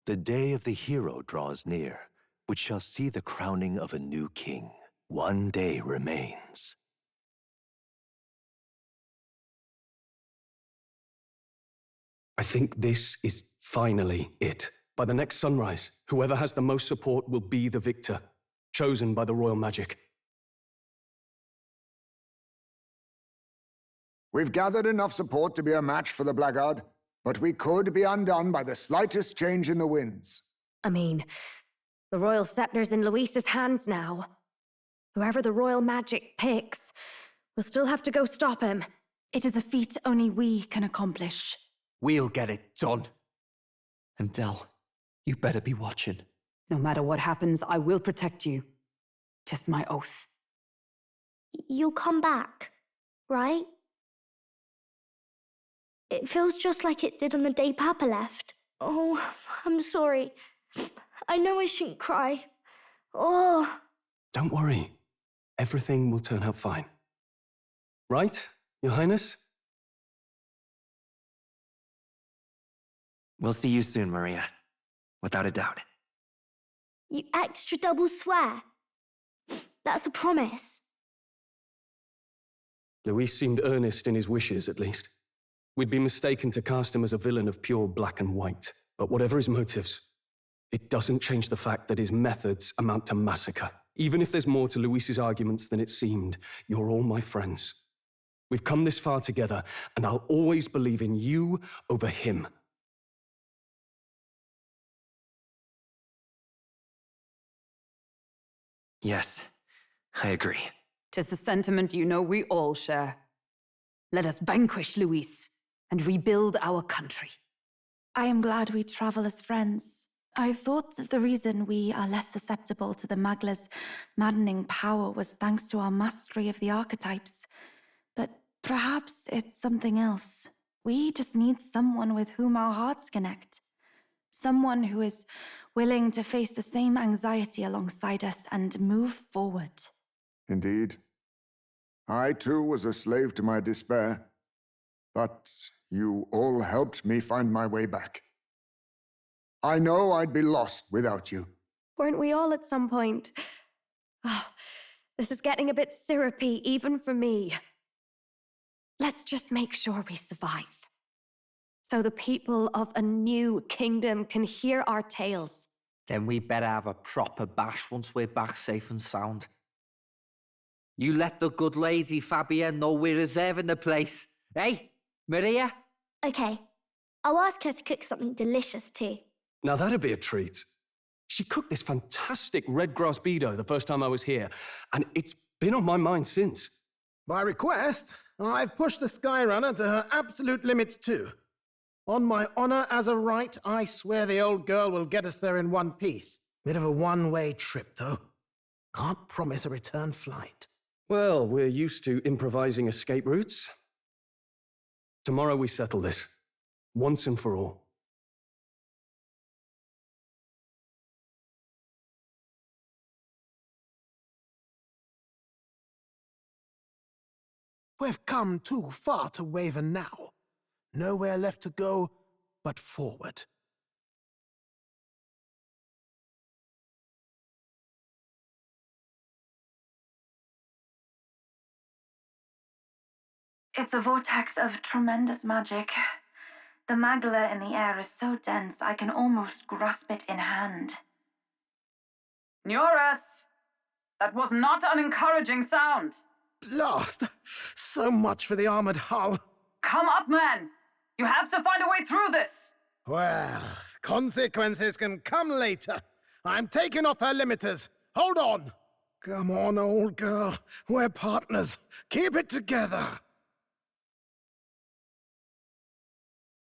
The day of the hero draws near, which shall see the crowning of a new king. One day remains. I think this is finally it. By the next sunrise, whoever has the most support will be the victor, chosen by the royal magic. We've gathered enough support to be a match for the blackguard, but we could be undone by the slightest change in the winds. I mean, the royal scepter's in Luis's hands now. Whoever the royal magic picks, we'll still have to go stop him. It is a feat only we can accomplish. We'll get it done. And Del, you better be watching. No matter what happens, I will protect you. 'Tis my oath. You'll come back, right? It feels just like it did on the day Papa left. Oh, I'm sorry. I know I shouldn't cry. Oh. Don't worry. Everything will turn out fine. Right, Your Highness? We'll see you soon, Maria. Without a doubt. You extra double swear. That's a promise. Luis seemed earnest in his wishes, at least. We'd be mistaken to cast him as a villain of pure black and white. But whatever his motives, it doesn't change the fact that his methods amount to massacre. Even if there's more to Luis's arguments than it seemed, you're all my friends. We've come this far together, and I'll always believe in you over him. Yes, I agree. 'Tis a sentiment you know we all share. Let us vanquish Luis and rebuild our country. I am glad we travel as friends. I thought that the reason we are less susceptible to the Magla's maddening power was thanks to our mastery of the archetypes. But perhaps it's something else. We just need someone with whom our hearts connect. Someone who is willing to face the same anxiety alongside us and move forward. Indeed. I too was a slave to my despair, but you all helped me find my way back. I know I'd be lost without you. Weren't we all at some point? Oh, this is getting a bit syrupy, even for me. Let's just make sure we survive, so the people of a new kingdom can hear our tales. Then we better have a proper bash once we're back safe and sound. You let the good lady Fabia know we're reserving the place. Hey, Maria? Okay, I'll ask her to cook something delicious too. Now that'd be a treat. She cooked this fantastic red grass bedo the first time I was here, and it's been on my mind since. By request, I've pushed the Skyrunner to her absolute limits too. On my honor as a right, I swear the old girl will get us there in one piece. Bit of a one-way trip, though. Can't promise a return flight. Well, we're used to improvising escape routes. Tomorrow we settle this, once and for all. We've come too far to waver now. Nowhere left to go but forward. It's a vortex of tremendous magic. The Magla in the air is so dense I can almost grasp it in hand. Neurus! That was not an encouraging sound. Blast! So much for the armored hull. Come up, man! You have to find a way through this! Well, consequences can come later. I'm taking off her limiters. Hold on! Come on, old girl. We're partners. Keep it together.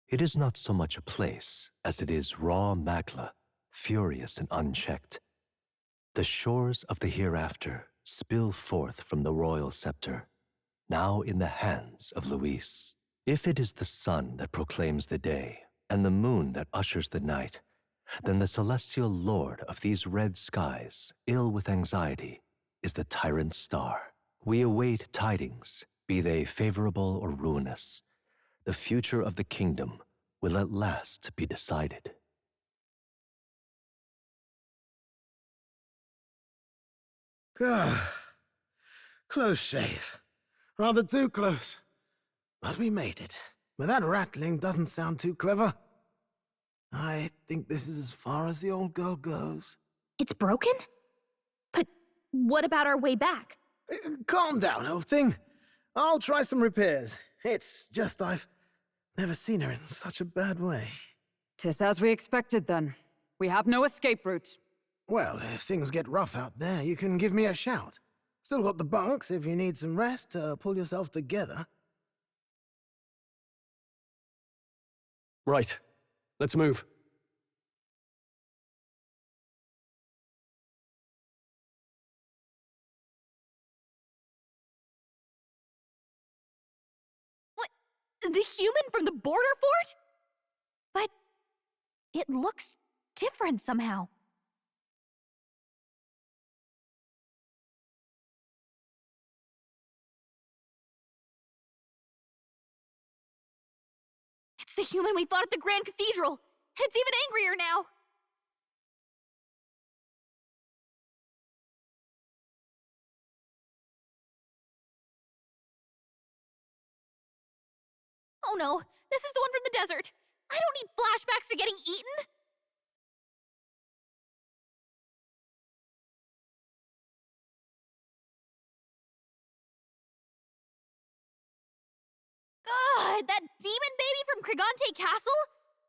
It is not so much a place as it is raw Magla, furious and unchecked. The shores of the hereafter spill forth from the royal scepter, now in the hands of Luis. If it is the sun that proclaims the day, and the moon that ushers the night, then the celestial lord of these red skies, ill with anxiety, is the tyrant star. We await tidings, be they favorable or ruinous. The future of the kingdom will at last be decided. Close shave. Rather too close. But we made it. But that rattling doesn't sound too clever. I think this is as far as the old girl goes. It's broken? But what about our way back? Calm down, old thing. I'll try some repairs. It's just I've never seen her in such a bad way. 'Tis as we expected, then. We have no escape route. Well, if things get rough out there, you can give me a shout. Still got the bunks if you need some rest to pull yourself together. Right. Let's move. What? The human from the border fort? But it looks different somehow. It's the human we fought at the Grand Cathedral. It's even angrier now. Oh no, this is the one from the desert. I don't need flashbacks to getting eaten. Ugh, that demon baby from Krigante Castle?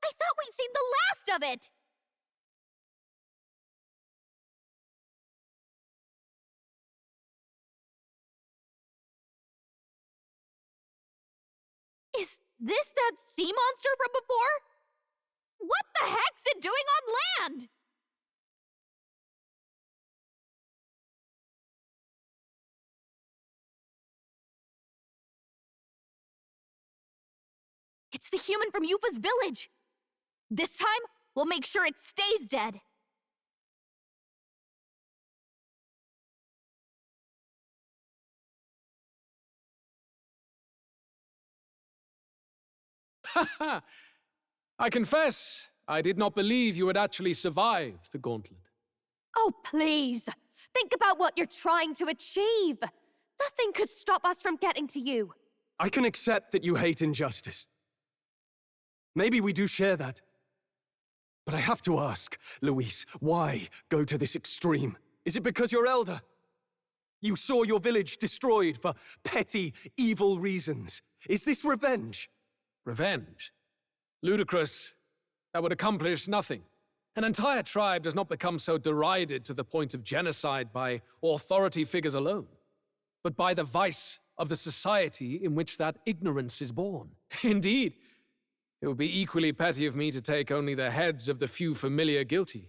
I thought we'd seen the last of it! Is this that sea monster from before? What the heck's it doing on land? It's the human from Yufa's village! This time, we'll make sure it stays dead! I confess, I did not believe you would actually survive the gauntlet. Oh, please. Think about what you're trying to achieve. Nothing could stop us from getting to you. I can accept that you hate injustice. Maybe we do share that. But I have to ask, Luis, why go to this extreme? Is it because you're elder? You saw your village destroyed for petty, evil reasons. Is this revenge? Revenge? Ludicrous. That would accomplish nothing. An entire tribe does not become so derided to the point of genocide by authority figures alone, but by the vice of the society in which that ignorance is born. Indeed, it would be equally petty of me to take only the heads of the few familiar guilty,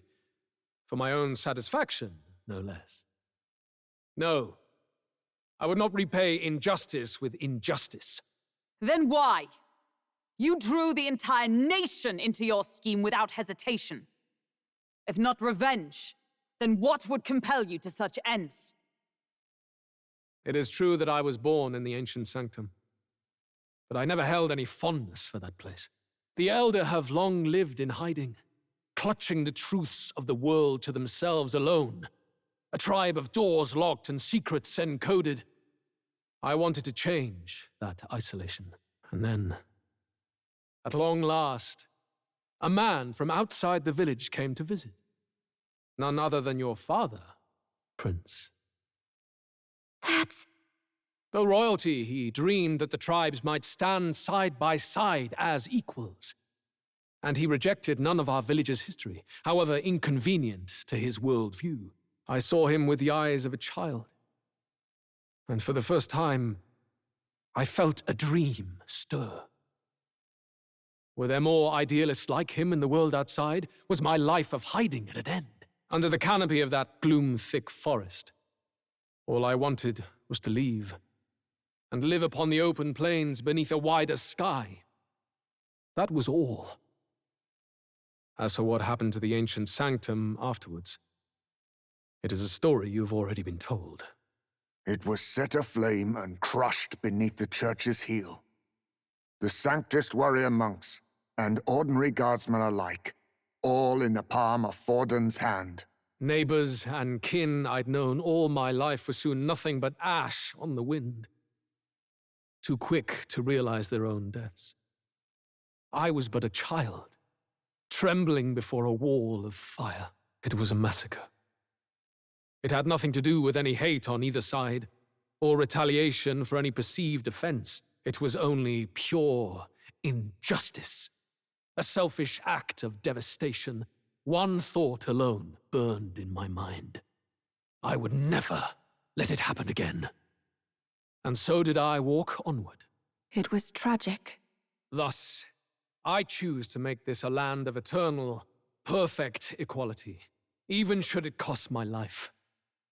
for my own satisfaction, no less. No, I would not repay injustice with injustice. Then why? You drew the entire nation into your scheme without hesitation. If not revenge, then what would compel you to such ends? It is true that I was born in the ancient sanctum, but I never held any fondness for that place. The elder have long lived in hiding, clutching the truths of the world to themselves alone. A tribe of doors locked and secrets encoded. I wanted to change that isolation, and then, at long last, a man from outside the village came to visit. None other than your father, Prince. That's... Though royalty, he dreamed that the tribes might stand side by side as equals. And he rejected none of our village's history, however inconvenient to his worldview. I saw him with the eyes of a child. And for the first time, I felt a dream stir. Were there more idealists like him in the world outside? Was my life of hiding at an end? Under the canopy of that gloom-thick forest, all I wanted was to leave, and live upon the open plains beneath a wider sky. That was all. As for what happened to the ancient sanctum afterwards, it is a story you've already been told. It was set aflame and crushed beneath the church's heel. The Sanctist warrior monks and ordinary guardsmen alike, all in the palm of Forden's hand. Neighbors and kin I'd known all my life were soon nothing but ash on the wind, too quick to realize their own deaths. I was but a child, trembling before a wall of fire. It was a massacre. It had nothing to do with any hate on either side, or retaliation for any perceived offense. It was only pure injustice, a selfish act of devastation. One thought alone burned in my mind. I would never let it happen again. And so did I walk onward. It was tragic. Thus, I choose to make this a land of eternal, perfect equality, even should it cost my life.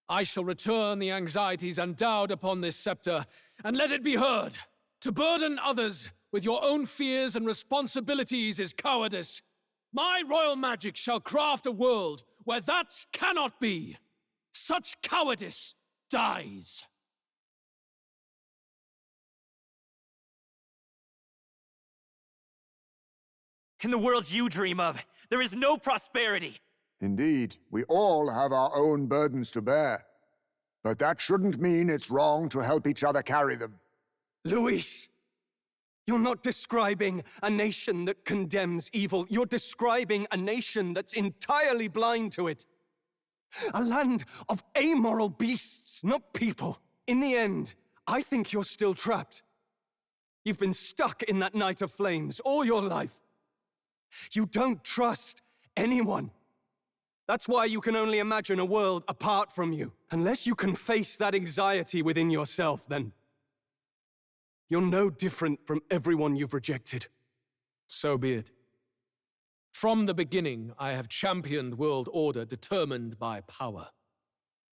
I shall return the anxieties endowed upon this scepter, and let it be heard. To burden others with your own fears and responsibilities is cowardice. My royal magic shall craft a world where that cannot be. Such cowardice dies. In the world you dream of, there is no prosperity. Indeed, we all have our own burdens to bear. But that shouldn't mean it's wrong to help each other carry them. Luis, you're not describing a nation that condemns evil. You're describing a nation that's entirely blind to it. A land of amoral beasts, not people. In the end, I think you're still trapped. You've been stuck in that night of flames all your life. You don't trust anyone. That's why you can only imagine a world apart from you. Unless you can face that anxiety within yourself, then you're no different from everyone you've rejected. So be it. From the beginning, I have championed world order determined by power.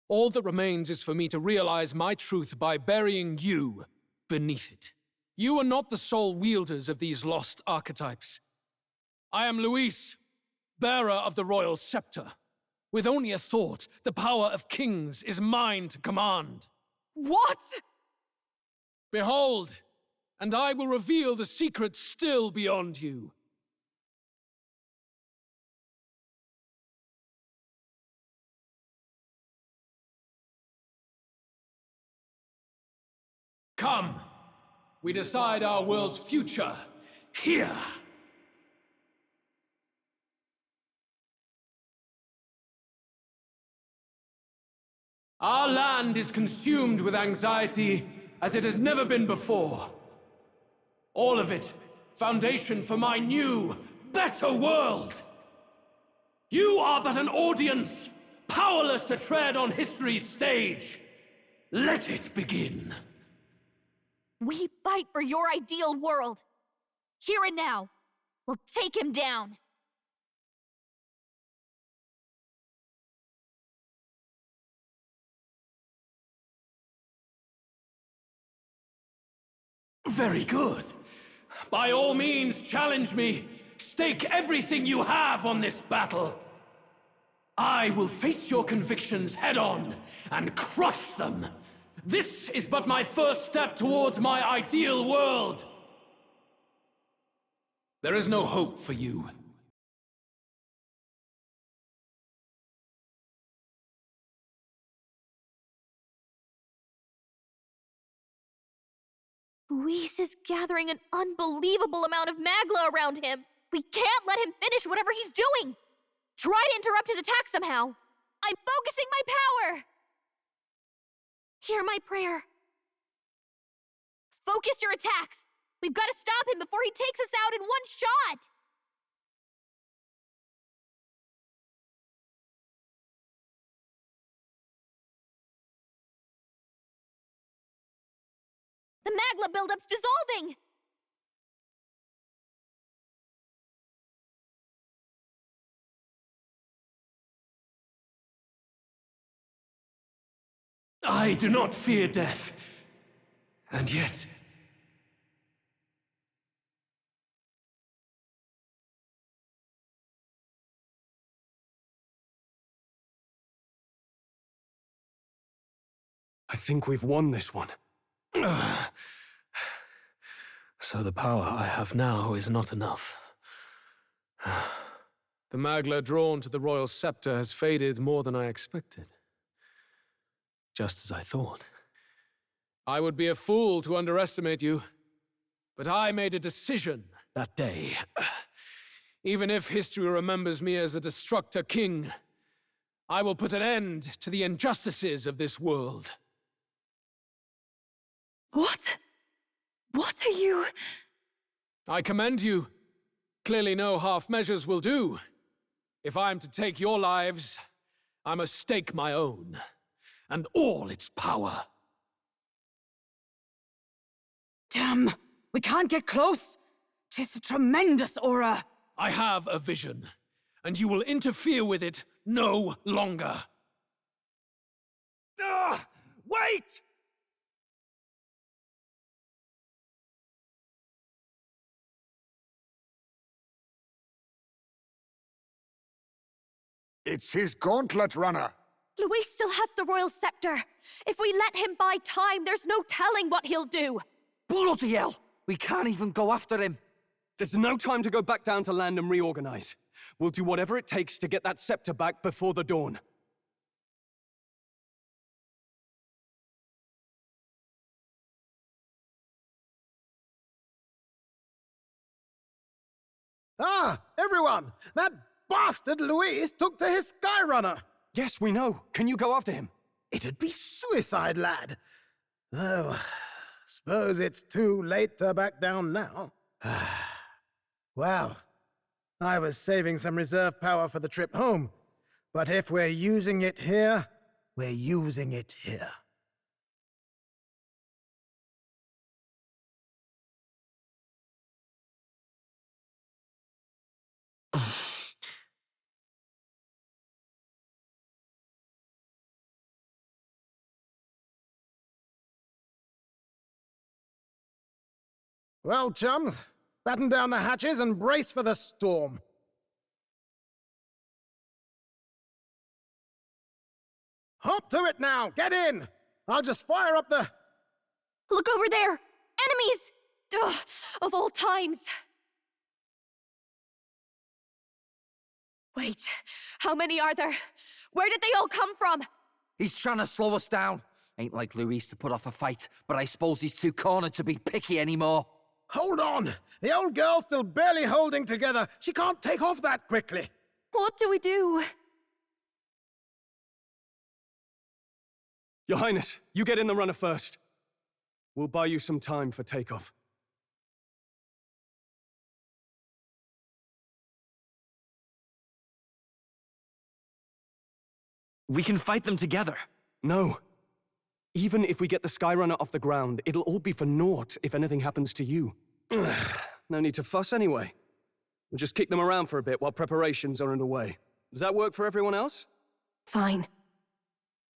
All that remains is for me to realize my truth by burying you beneath it. You are not the sole wielders of these lost archetypes. I am Luis, bearer of the royal scepter. With only a thought, the power of kings is mine to command. What? Behold, and I will reveal the secret still beyond you. Come, we decide our world's future here. Our land is consumed with anxiety as it has never been before. All of it, foundation for my new, better world. You are but an audience, powerless to tread on history's stage. Let it begin. We fight for your ideal world. Here and now, we'll take him down. Very good. By all means, challenge me. Stake everything you have on this battle. I will face your convictions head-on and crush them. This is but my first step towards my ideal world. There is no hope for you. Luis is gathering an unbelievable amount of magla around him. We can't let him finish whatever he's doing. Try to interrupt his attack somehow. I'm focusing my power. Hear my prayer. Focus your attacks. We've got to stop him before he takes us out in one shot. The magla buildup's dissolving! I do not fear death. And yet... I think we've won this one. So the power I have now is not enough. The Magla drawn to the royal scepter has faded more than I expected. Just as I thought. I would be a fool to underestimate you, but I made a decision that day. Even if history remembers me as a destructor king, I will put an end to the injustices of this world. What? What are you... I commend you. Clearly no half measures will do. If I am to take your lives, I must stake my own, and all its power. Damn! We can't get close! 'Tis a tremendous aura! I have a vision, and you will interfere with it no longer. Wait! It's his gauntlet runner. Luis still has the royal scepter. If we let him buy time, there's no telling what he'll do. Bloody hell! We can't even go after him. There's no time to go back down to land and reorganize. We'll do whatever it takes to get that scepter back before the dawn. Ah, everyone! That bastard Luis took to his Skyrunner! Yes, we know. Can you go after him? It'd be suicide, lad. Though, suppose it's too late to back down now. Well, I was saving some reserve power for the trip home. But if we're using it here, we're using it here. Well, chums, batten down the hatches and brace for the storm. Hop to it now! Get in! I'll just fire up the... Look over there! Enemies! Ugh, of all times! Wait, how many are there? Where did they all come from? He's trying to slow us down. Ain't like Luis to put off a fight, but I suppose he's too cornered to be picky anymore. Hold on! The old girl's still barely holding together. She can't take off that quickly. What do we do? Your Highness, you get in the runner first. We'll buy you some time for takeoff. We can fight them together. No. Even if we get the Skyrunner off the ground, it'll all be for naught if anything happens to you. No need to fuss anyway. We'll just kick them around for a bit while preparations are underway. Does that work for everyone else? Fine.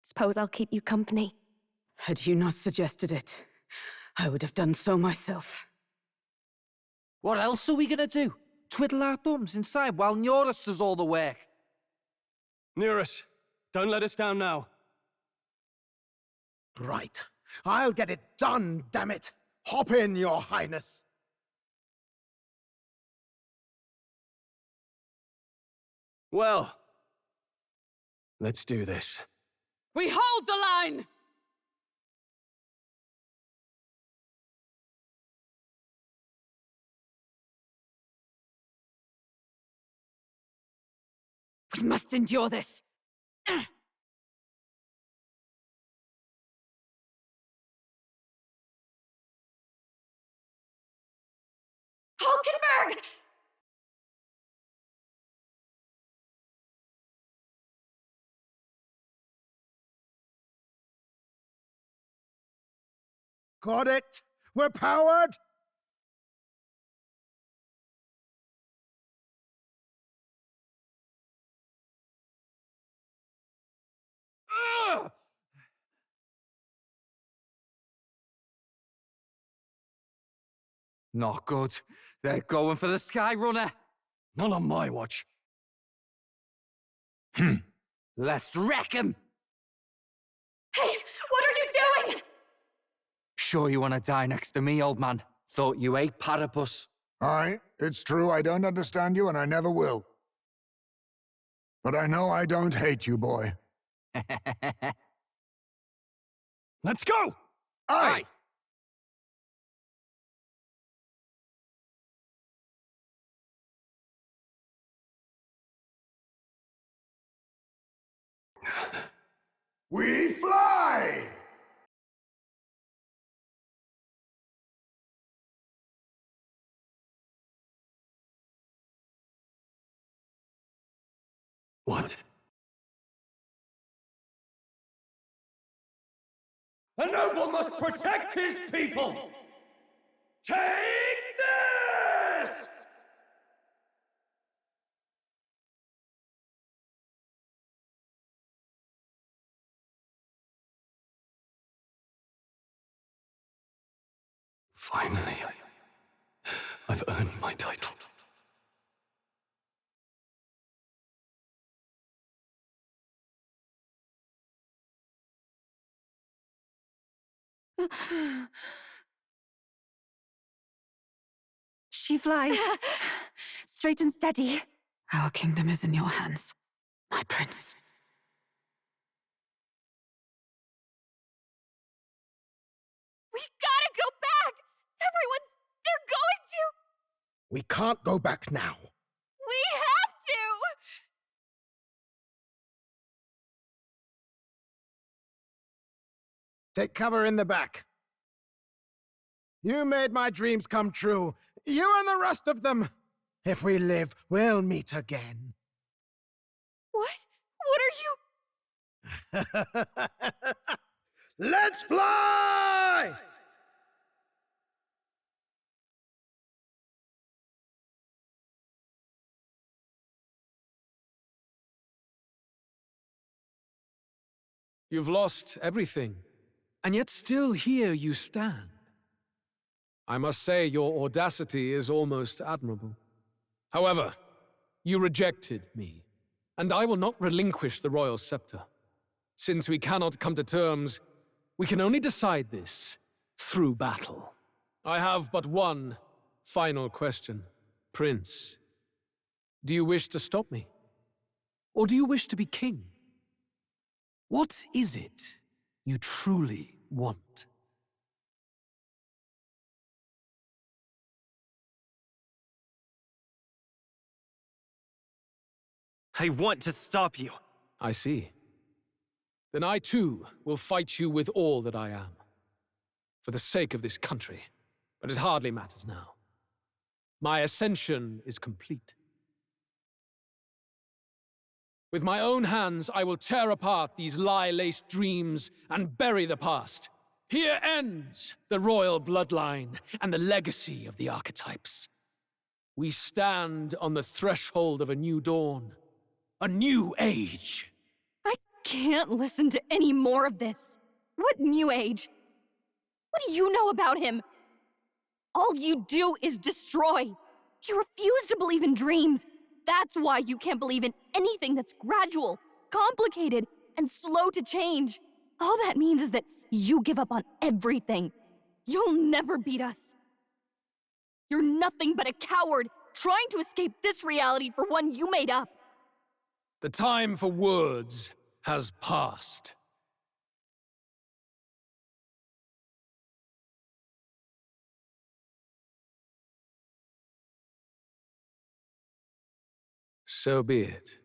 Suppose I'll keep you company. Had you not suggested it, I would have done so myself. What else are we gonna do? Twiddle our thumbs inside while Norris does all the work? Nearus, don't let us down now. Right. I'll get it done, damn it! Hop in, Your Highness! Well, let's do this. We hold the line! We must endure this. Hulkenberg! Got it! We're powered! Ugh! Not good. They're going for the Skyrunner. Not on my watch. Let's wreck him! Hey, what are you doing? Sure you want to die next to me, old man? Thought you ate platypus. Aye, it's true I don't understand you and I never will. But I know I don't hate you, boy. Let's go! Aye! We fly! What? A noble must protect his people! Take this! Finally, I've earned my title. She flies. Straight and steady. Our kingdom is in your hands, my prince. We gotta go back! They're going to! We can't go back now. We have to! Take cover in the back. You made my dreams come true. You and the rest of them. If we live, we'll meet again. What? What are you... Let's fly! You've lost everything, and yet still here you stand. I must say your audacity is almost admirable. However, you rejected me, and I will not relinquish the royal scepter. Since we cannot come to terms, we can only decide this through battle. I have but one final question. Prince, do you wish to stop me? Or do you wish to be king? What is it you truly want? I want to stop you. I see. Then I too will fight you with all that I am. For the sake of this country. But it hardly matters now. My ascension is complete. With my own hands, I will tear apart these lie-laced dreams and bury the past. Here ends the royal bloodline and the legacy of the archetypes. We stand on the threshold of a new dawn, a new age. I can't listen to any more of this. What new age? What do you know about him? All you do is destroy. You refuse to believe in dreams. That's why you can't believe in anything that's gradual, complicated, and slow to change. All that means is that you give up on everything. You'll never beat us. You're nothing but a coward trying to escape this reality for one you made up. The time for words has passed. So be it.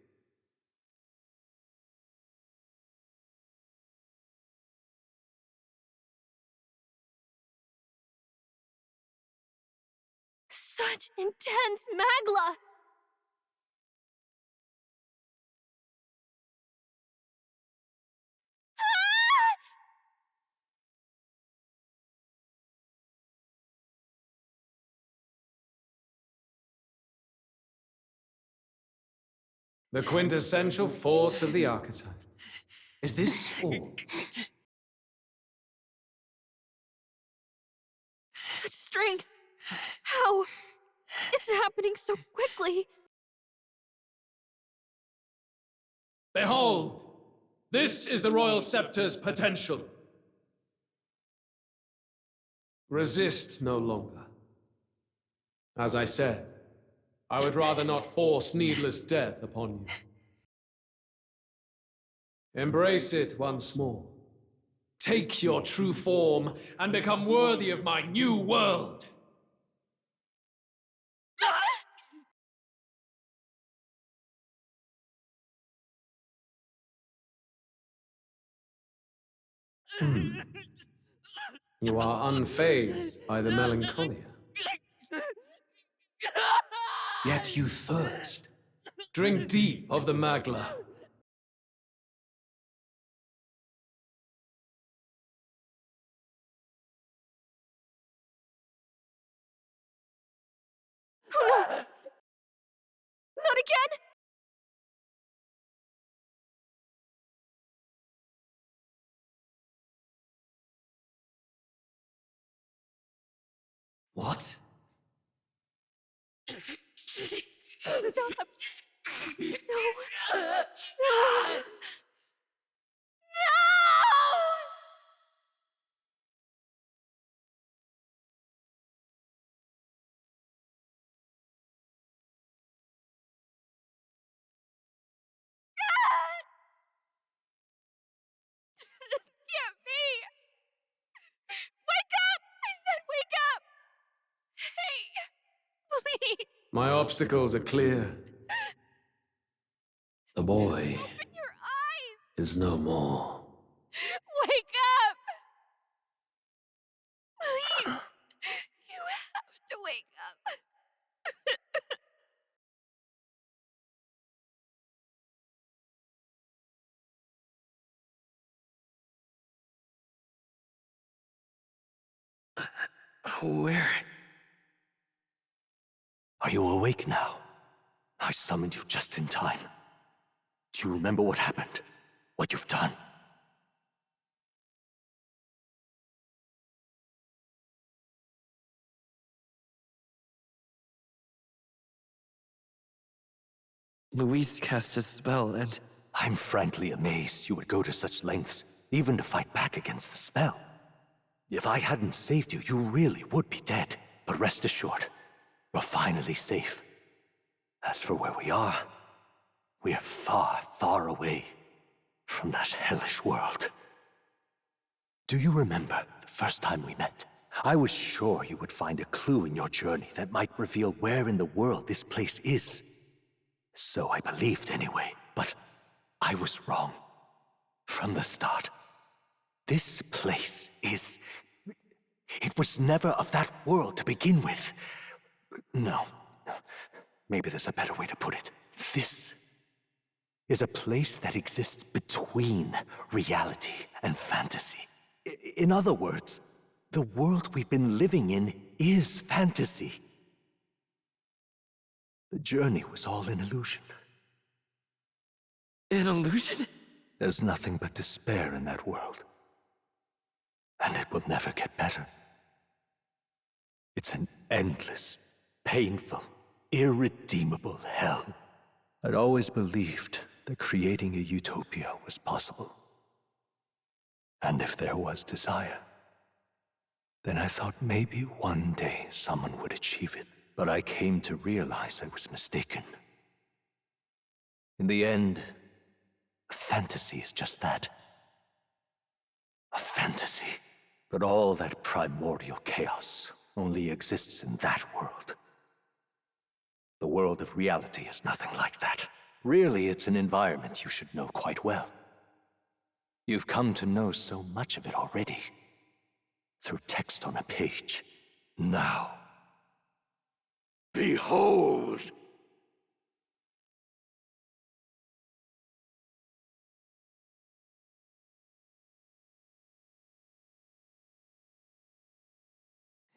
Such intense magla! The quintessential force of the archetype. Is this all? Such strength! How? It's happening so quickly! Behold! This is the royal scepter's potential. Resist no longer. As I said, I would rather not force needless death upon you. Embrace it once more. Take your true form and become worthy of my new world. You are unfazed by the melancholia. Yet you thirst. Drink deep of the Magla. Oh no! Not again! What? Stop! No! No! This can't be! Wake up! I said wake up! Hey! Please! My obstacles are clear. The boy Open your eyes! is no more. Wake up! Please! You have to wake up. Where? Are you awake now? I summoned you just in time. Do you remember what happened? What you've done? Louise cast a spell and... I'm frankly amazed you would go to such lengths, even to fight back against the spell. If I hadn't saved you, you really would be dead. But rest assured, we're finally safe. As for where we are far, far away from that hellish world. Do you remember the first time we met? I was sure you would find a clue in your journey that might reveal where in the world this place is. So I believed anyway, but I was wrong. From the start. This place is... It was never of that world to begin with. No. Maybe there's a better way to put it. This is a place that exists between reality and fantasy. In other words, the world we've been living in is fantasy. The journey was all an illusion. An illusion? There's nothing but despair in that world. And it will never get better. It's an endless, painful, irredeemable hell. I'd always believed that creating a utopia was possible. And if there was desire, then I thought maybe one day someone would achieve it. But I came to realize I was mistaken. In the end, a fantasy is just that. A fantasy. But all that primordial chaos only exists in that world. The world of reality is nothing like that. Really, it's an environment you should know quite well. You've come to know so much of it already. Through text on a page. Now, behold!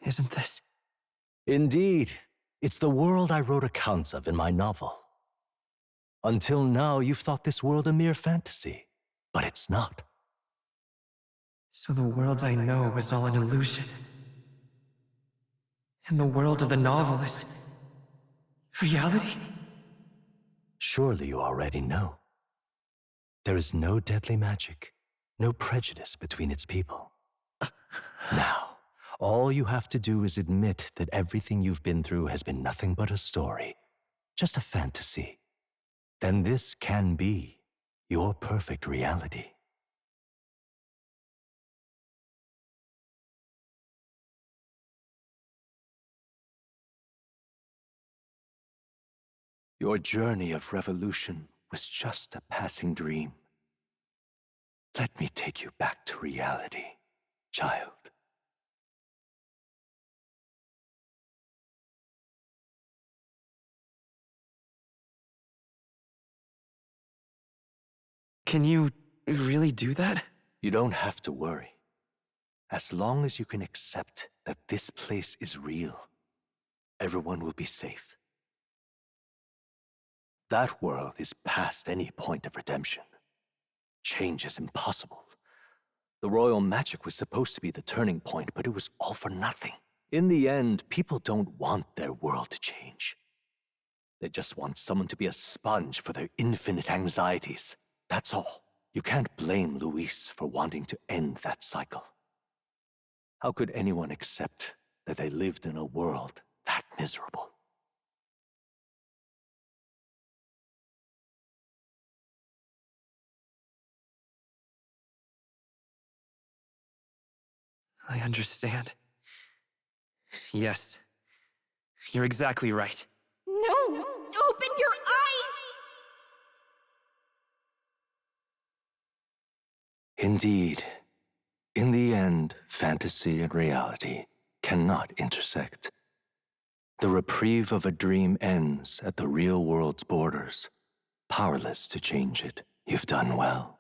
Isn't this... Indeed, it's the world I wrote accounts of in my novel. Until now, you've thought this world a mere fantasy, but it's not. So the world I know is all an illusion. And the world of the novel is... reality? Surely you already know. There is no deadly magic, no prejudice between its people. Now, all you have to do is admit that everything you've been through has been nothing but a story, just a fantasy. Then this can be your perfect reality. Your journey of revolution was just a passing dream. Let me take you back to reality, child. Can you really do that? You don't have to worry. As long as you can accept that this place is real, everyone will be safe. That world is past any point of redemption. Change is impossible. The royal magic was supposed to be the turning point, but it was all for nothing. In the end, people don't want their world to change. They just want someone to be a sponge for their infinite anxieties. That's all. You can't blame Luis for wanting to end that cycle. How could anyone accept that they lived in a world that miserable? I understand. Yes. You're exactly right. No! Open your eyes! Indeed, in the end, fantasy and reality cannot intersect. The reprieve of a dream ends at the real world's borders, powerless to change it. You've done well.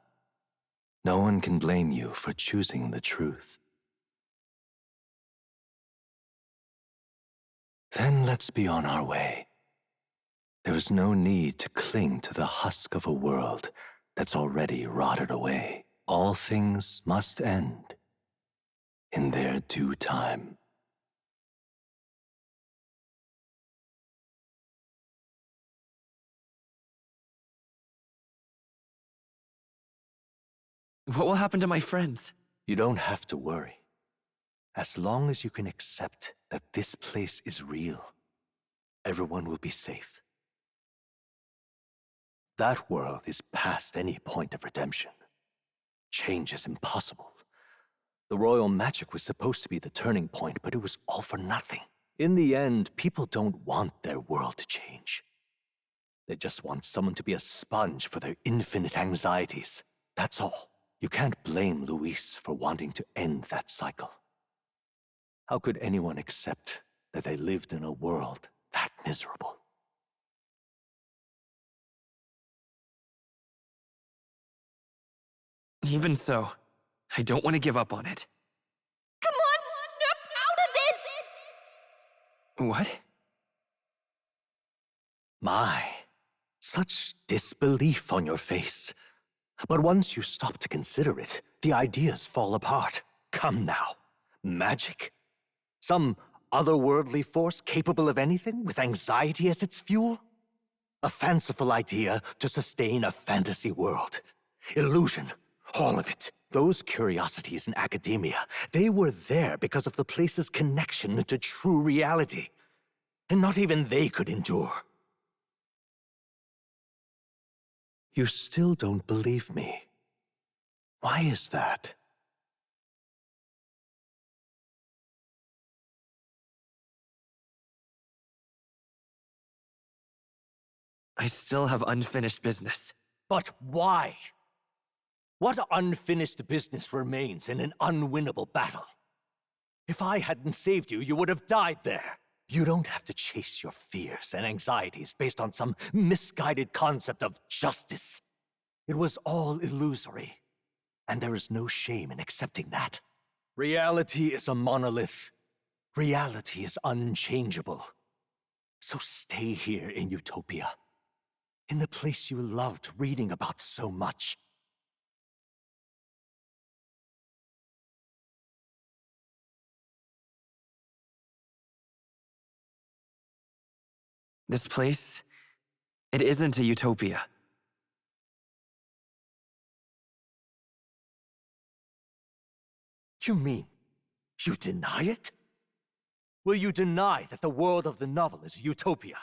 No one can blame you for choosing the truth. Then let's be on our way. There is no need to cling to the husk of a world that's already rotted away. All things must end in their due time. What will happen to my friends? You don't have to worry. As long as you can accept that this place is real, everyone will be safe. That world is past any point of redemption. Change is impossible. The royal magic was supposed to be the turning point, but it was all for nothing. In the end, people don't want their world to change. They just want someone to be a sponge for their infinite anxieties. That's all. You can't blame Luis for wanting to end that cycle. How could anyone accept that they lived in a world that miserable? Even so, I don't want to give up on it. Come on, snap out of it! What? My, such disbelief on your face. But once you stop to consider it, the ideas fall apart. Come now. Magic? Some otherworldly force capable of anything with anxiety as its fuel? A fanciful idea to sustain a fantasy world. Illusion. All of it. Those curiosities in academia, they were there because of the place's connection to true reality. And not even they could endure. You still don't believe me. Why is that? I still have unfinished business. But why? What unfinished business remains in an unwinnable battle? If I hadn't saved you, you would have died there. You don't have to chase your fears and anxieties based on some misguided concept of justice. It was all illusory, and there is no shame in accepting that. Reality is a monolith. Reality is unchangeable. So stay here in Utopia, in the place you loved reading about so much. This place, it isn't a utopia. You mean, you deny it? Will you deny that the world of the novel is a utopia?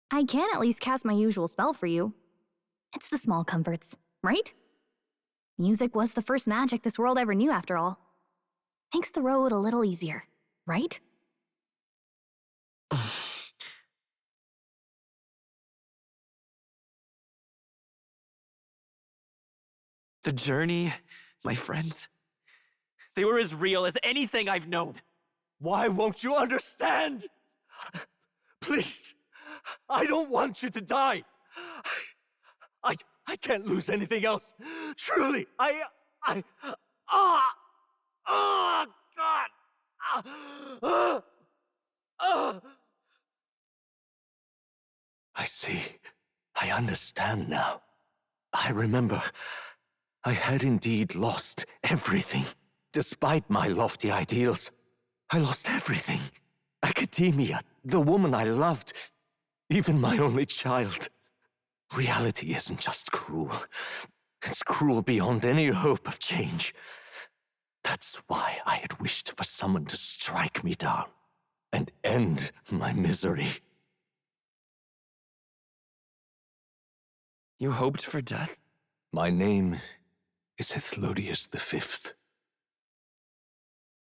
I can at least cast my usual spell for you. It's the small comforts, right? Music was the first magic this world ever knew, after all. Makes the road a little easier, right? The journey, my friends, they were as real as anything I've known. Why won't you understand? Please, I don't want you to die. I can't lose anything else. Truly, God. I see. I understand now. I remember. I had indeed lost everything. Despite my lofty ideals, I lost everything. Academia, the woman I loved, even my only child. Reality isn't just cruel. It's cruel beyond any hope of change. That's why I had wished for someone to strike me down and end my misery. You hoped for death? My name is Hethlodius V.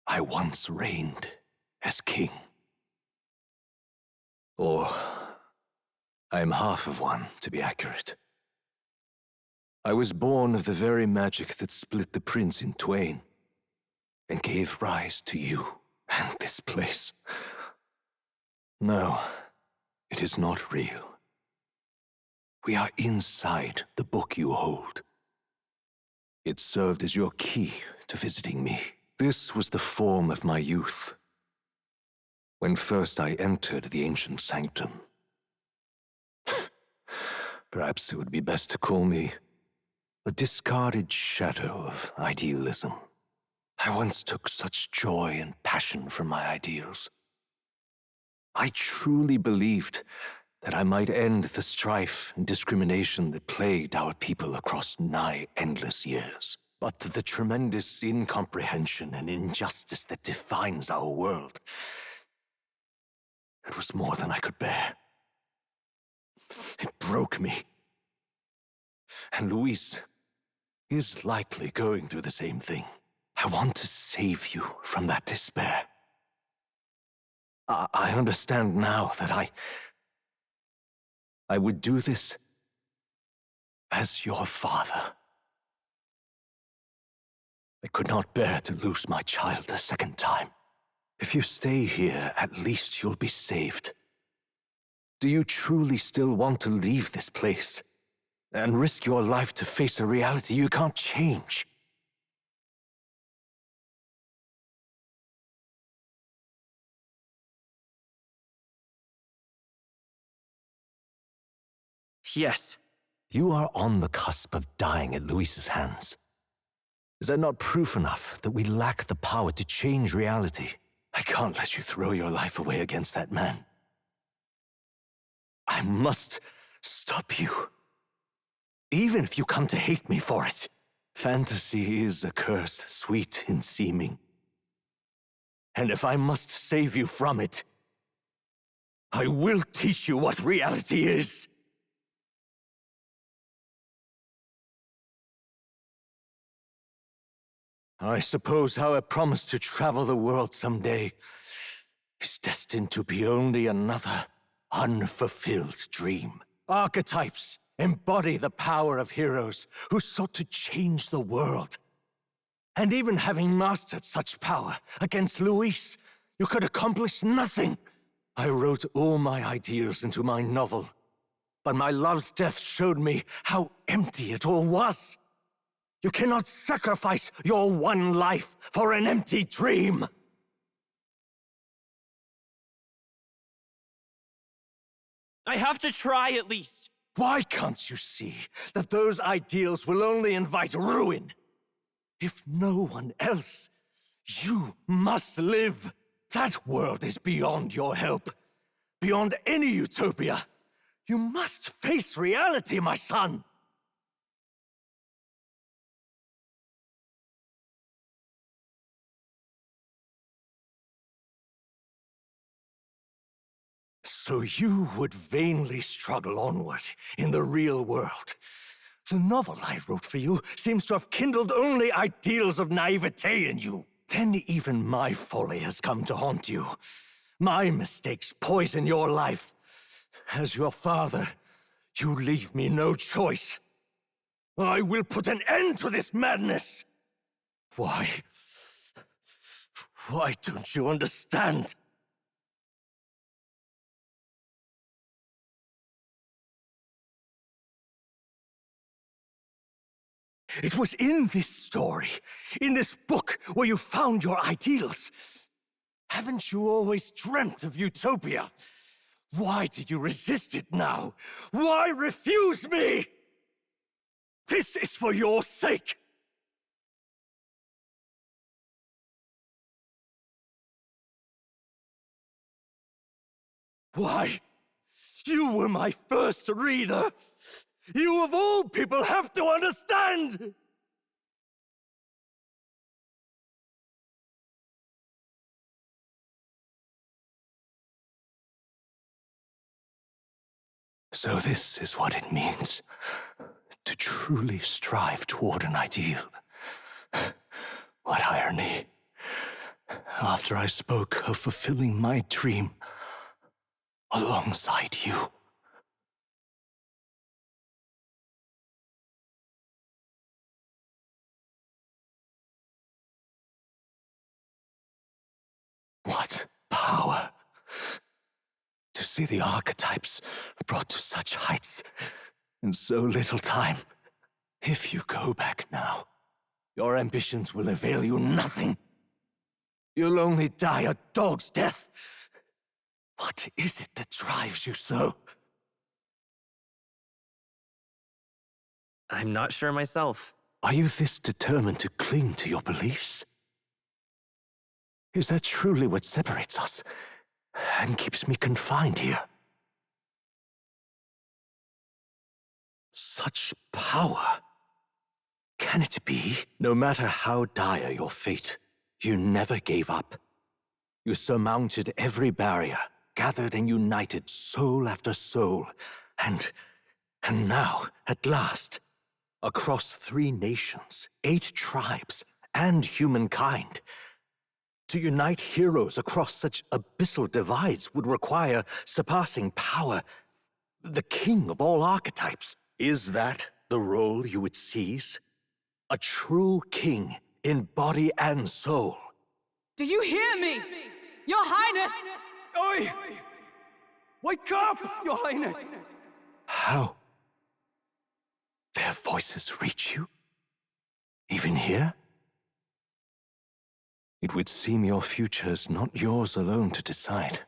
I once reigned as king. Or, I am half of one, to be accurate. I was born of the very magic that split the prince in twain, and gave rise to you and this place. No, it is not real. We are inside the book you hold. It served as your key to visiting me. This was the form of my youth, when first I entered the ancient sanctum. Perhaps it would be best to call me a discarded shadow of idealism. I once took such joy and passion from my ideals. I truly believed that I might end the strife and discrimination that plagued our people across nigh endless years. But the tremendous incomprehension and injustice that defines our world, it was more than I could bear. It broke me. And Luis is likely going through the same thing. I want to save you from that despair. I understand now that I would do this as your father. I could not bear to lose my child a second time. If you stay here, at least you'll be saved. Do you truly still want to leave this place and risk your life to face a reality you can't change? Yes. You are on the cusp of dying at Luis's hands. Is that not proof enough that we lack the power to change reality? I can't let you throw your life away against that man. I must stop you. Even if you come to hate me for it. Fantasy is a curse, sweet in seeming. And if I must save you from it, I will teach you what reality is. I suppose our promise to travel the world someday is destined to be only another unfulfilled dream. Archetypes embody the power of heroes who sought to change the world. And even having mastered such power against Luis, you could accomplish nothing. I wrote all my ideals into my novel, but my love's death showed me how empty it all was. You cannot sacrifice your one life for an empty dream! I have to try at least. Why can't you see that those ideals will only invite ruin? If no one else, you must live. That world is beyond your help. Beyond any utopia. You must face reality, my son! So you would vainly struggle onward in the real world. The novel I wrote for you seems to have kindled only ideals of naivete in you. Then even my folly has come to haunt you. My mistakes poison your life. As your father, you leave me no choice. I will put an end to this madness. Why? Why don't you understand? It was in this story, in this book, where you found your ideals. Haven't you always dreamt of utopia? Why did you resist it now? Why refuse me? This is for your sake. Why? You were my first reader. You of all people have to understand! So this is what it means to truly strive toward an ideal. What irony. After I spoke of fulfilling my dream alongside you. What power! To see the archetypes brought to such heights in so little time. If you go back now, your ambitions will avail you nothing. You'll only die a dog's death. What is it that drives you so? I'm not sure myself. Are you this determined to cling to your beliefs? Is that truly what separates us and keeps me confined here? Such power. Can it be? No matter how dire your fate, you never gave up. You surmounted every barrier, gathered and united soul after soul, and now, at last, across 3 nations, 8 tribes, and humankind, to unite heroes across such abyssal divides would require surpassing power. The king of all archetypes. Is that the role you would seize? A true king in body and soul. Do you hear me? Your Highness! Oi! Wake up, Your Highness! How? Their voices reach you? Even here? It would seem your future is not yours alone to decide.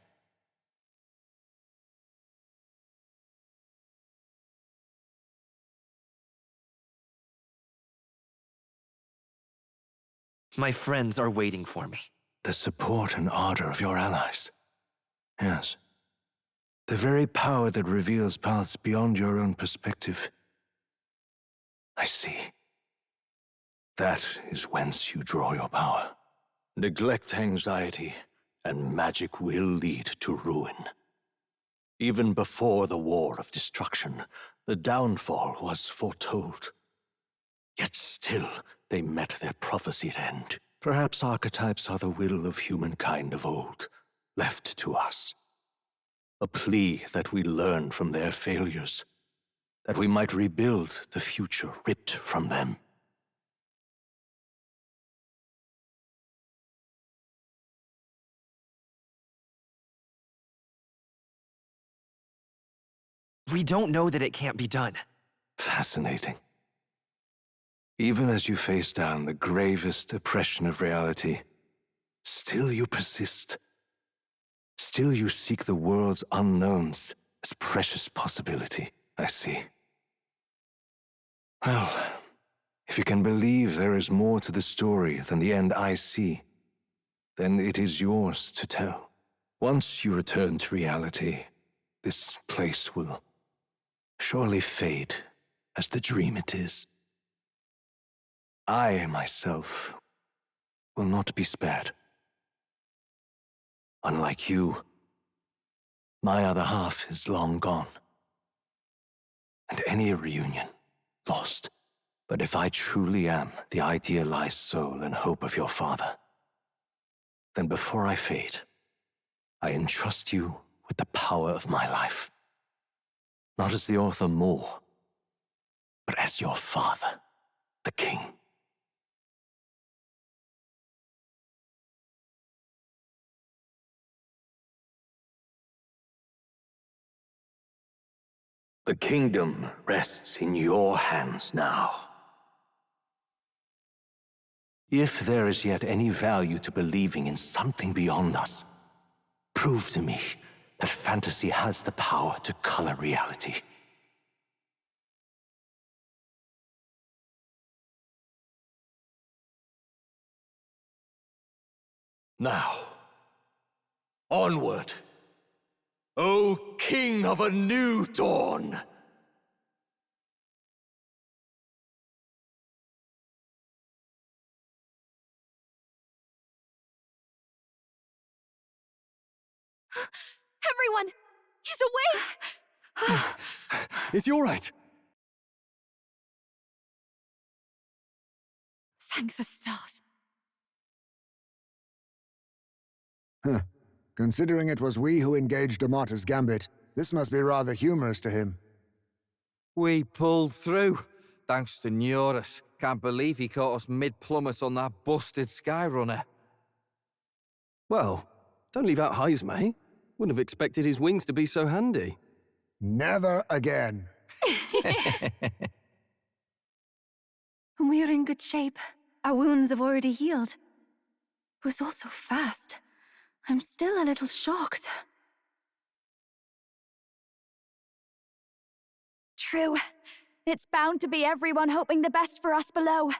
My friends are waiting for me. The support and ardor of your allies. Yes. The very power that reveals paths beyond your own perspective. I see. That is whence you draw your power. Neglect anxiety, and magic will lead to ruin. Even before the War of Destruction, the downfall was foretold. Yet still, they met their prophesied end. Perhaps archetypes are the will of humankind of old, left to us. A plea that we learn from their failures, that we might rebuild the future ripped from them. We don't know that it can't be done. Fascinating. Even as you face down the gravest oppression of reality, still you persist. Still you seek the world's unknowns as precious possibility. I see. Well, if you can believe there is more to the story than the end I see, then it is yours to tell. Once you return to reality, this place will surely fade as the dream it is. I, myself, will not be spared. Unlike you, My other half is long gone. And any reunion, lost. But if I truly am the idealized soul and hope of your father, then before I fade, I entrust you with the power of my life. Not as the author more, but as your father, the king. The kingdom rests in your hands now. If there is yet any value to believing in something beyond us, prove to me that fantasy has the power to color reality. Now, onward, O King of a new dawn! Everyone! He's awake! Is he all right? Thank the stars. Huh. Considering it was we who engaged Amata's gambit, this must be rather humorous to him. We pulled through, thanks to Neurus. Can't believe he caught us mid-plummet on that busted Skyrunner. Well, don't leave out Heisme. Wouldn't have expected his wings to be so handy. Never again. We're in good shape. Our wounds have already healed. It was all so fast. I'm still a little shocked. True. It's bound to be everyone hoping the best for us below.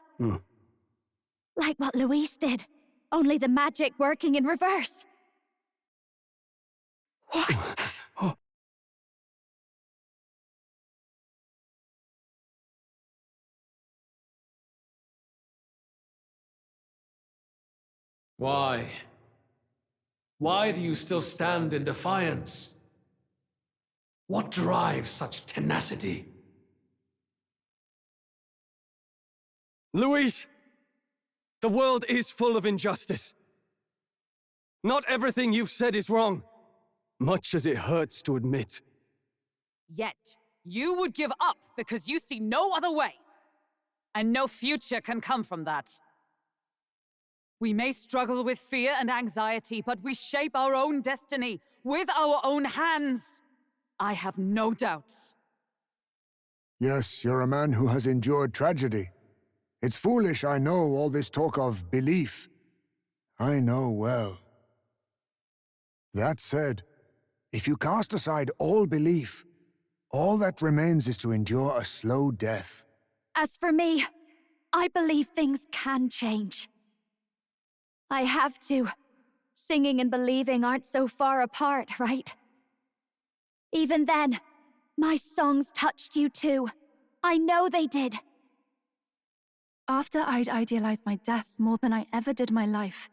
Like what Luis did. Only the magic working in reverse. What? Why? Why do you still stand in defiance? What drives such tenacity? Luis! The world is full of injustice. Not everything you've said is wrong, much as it hurts to admit. Yet, you would give up because you see no other way. And no future can come from that. We may struggle with fear and anxiety, but we shape our own destiny with our own hands. I have no doubts. Yes, you're a man who has endured tragedy. It's foolish, I know, all this talk of belief. I know well. That said, if you cast aside all belief, all that remains is to endure a slow death. As for me, I believe things can change. I have to. Singing and believing aren't so far apart, right? Even then, my songs touched you too. I know they did. After I'd idealized my death more than I ever did my life,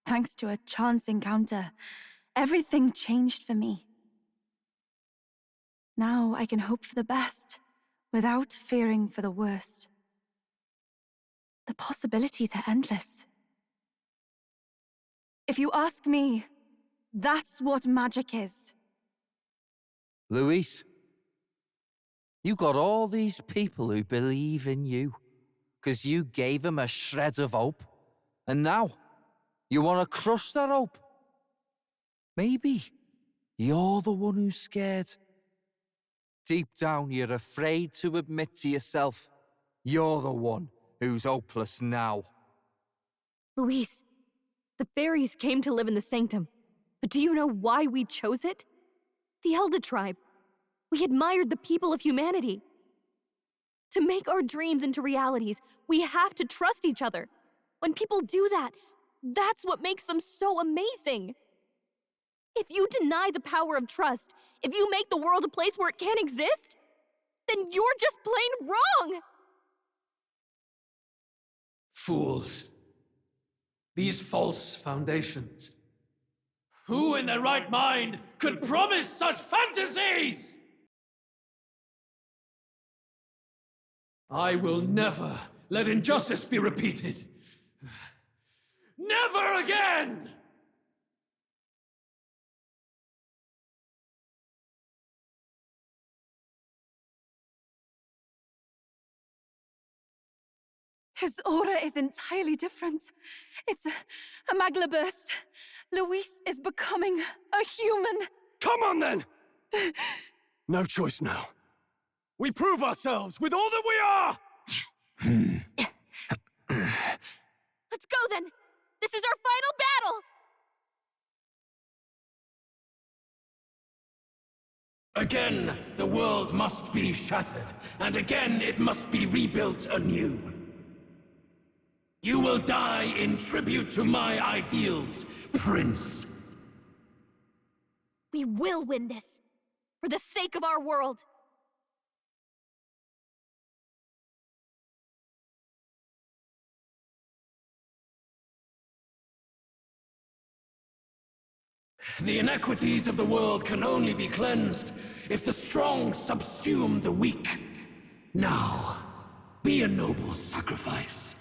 thanks to a chance encounter, everything changed for me. Now I can hope for the best, without fearing for the worst. The possibilities are endless. If you ask me, that's what magic is. Luis, you got all these people who believe in you, because you gave them a shred of hope. And now, you want to crush that hope. Maybe you're the one who's scared. Deep down, you're afraid to admit to yourself, you're the one who's hopeless now. Luis, the fairies came to live in the sanctum. But do you know why we chose it? The Elder tribe. We admired the people of humanity. To make our dreams into realities, we have to trust each other. When people do that, that's what makes them so amazing. If you deny the power of trust, if you make the world a place where it can't exist, then you're just plain wrong! Fools. These false foundations. Who in their right mind could promise such fantasies? I will never let injustice be repeated. Never again! His aura is entirely different. It's a magla burst. Luis is becoming a human. Come on then! No choice now. We prove ourselves with all that we are! Let's go then! This is our final battle! Again, the world must be shattered, and again it must be rebuilt anew. You will die in tribute to my ideals, Prince. We will win this! For the sake of our world! The inequities of the world can only be cleansed if the strong subsume the weak. Now, be a noble sacrifice.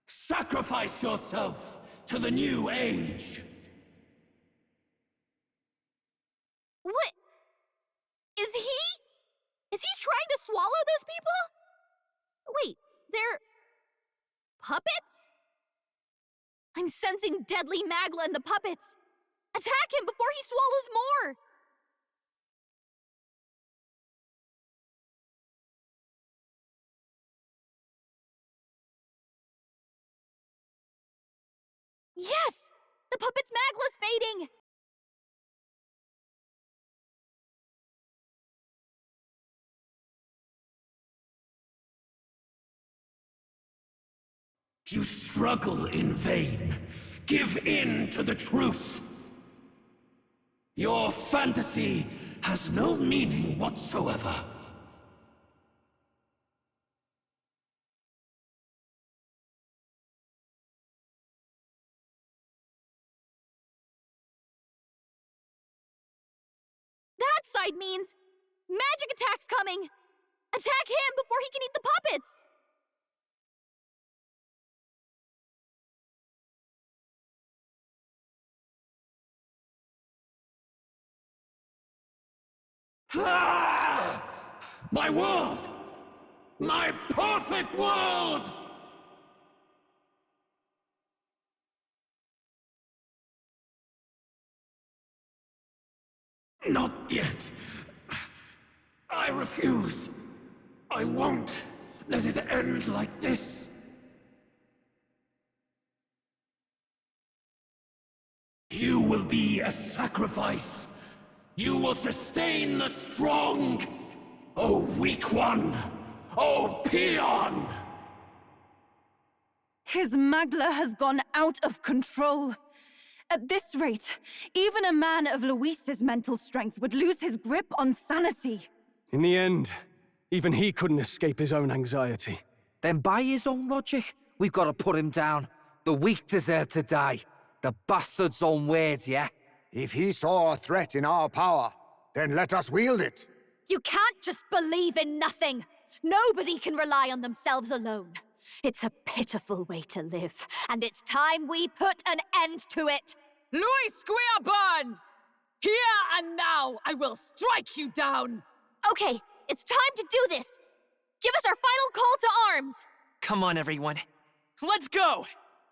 Sacrifice yourself to the new age. What? Is he trying to swallow those people? Wait, they're puppets? I'm sensing deadly magla in the puppets. Attack him before he swallows more! Yes! The puppet's magla's fading! You struggle in vain. Give in to the truth. Your fantasy has no meaning whatsoever. That side means magic attack's coming! Attack him before he can eat the puppets! Ah! My world! My perfect world! Not yet. I refuse. I won't let it end like this. You will be a sacrifice. You will sustain the strong. O weak one! O peon! His magla has gone out of control. At this rate, even a man of Luis's mental strength would lose his grip on sanity. In the end, even he couldn't escape his own anxiety. Then by his own logic, we've got to put him down. The weak deserve to die. The bastard's own words, yeah? If he saw a threat in our power, then let us wield it. You can't just believe in nothing. Nobody can rely on themselves alone. It's a pitiful way to live, and it's time we put an end to it. Luis Guiaban! Here and now, I will strike you down! Okay, it's time to do this! Give us our final call to arms! Come on, everyone. Let's go!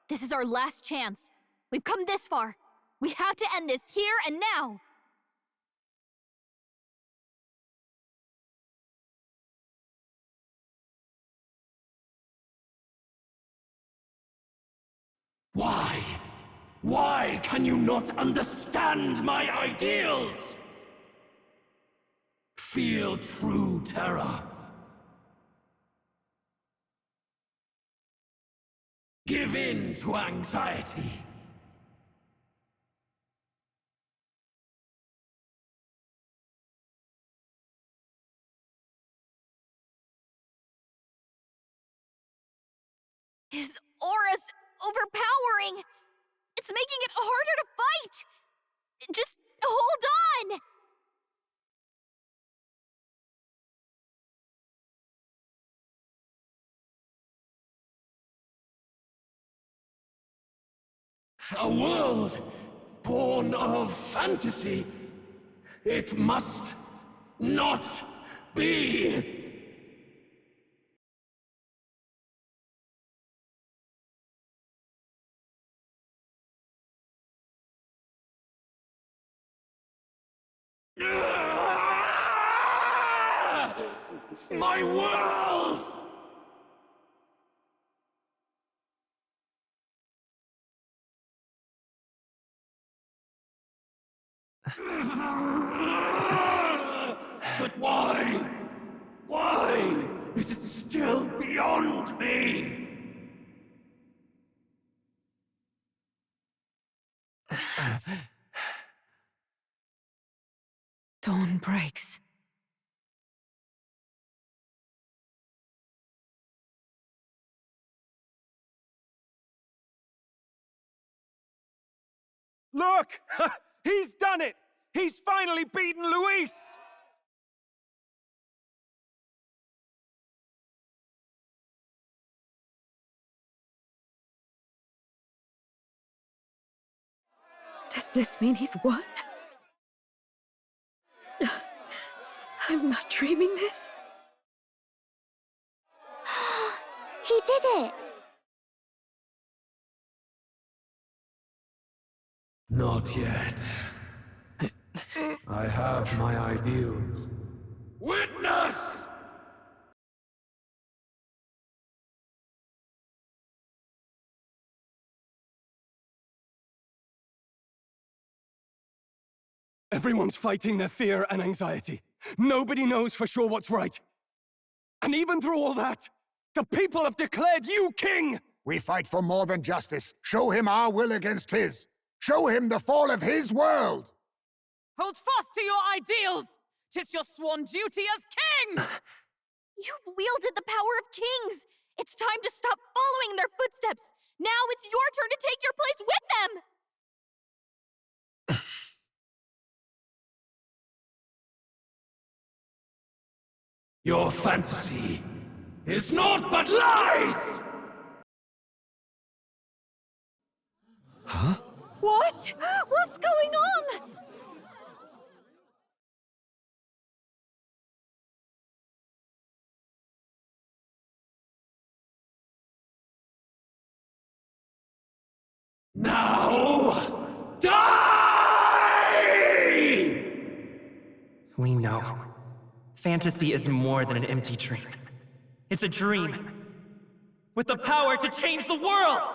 This is our last chance. We've come this far. We have to end this here and now. Why? Why can you not understand my ideals? Feel true terror. Give in to anxiety. His aura's overpowering! It's making it harder to fight! Just hold on! A world born of fantasy. It must not be. My world! But why? Why is it still beyond me? Dawn breaks. Look! He's done it! He's finally beaten Luis! Does this mean he's won? I'm not dreaming this. He did it! Not yet. I have my ideals. Witness! Everyone's fighting their fear and anxiety. Nobody knows for sure what's right. And even through all that, the people have declared you king! We fight for more than justice. Show him our will against his. Show him the fall of his world! Hold fast to your ideals! 'Tis your sworn duty as king! You've wielded the power of kings! It's time to stop following in their footsteps! Now it's your turn to take your place with them! Your fantasy is naught but lies! Huh? What? What's going on? Now, die! We know. Fantasy is more than an empty dream. It's a dream with the power to change the world!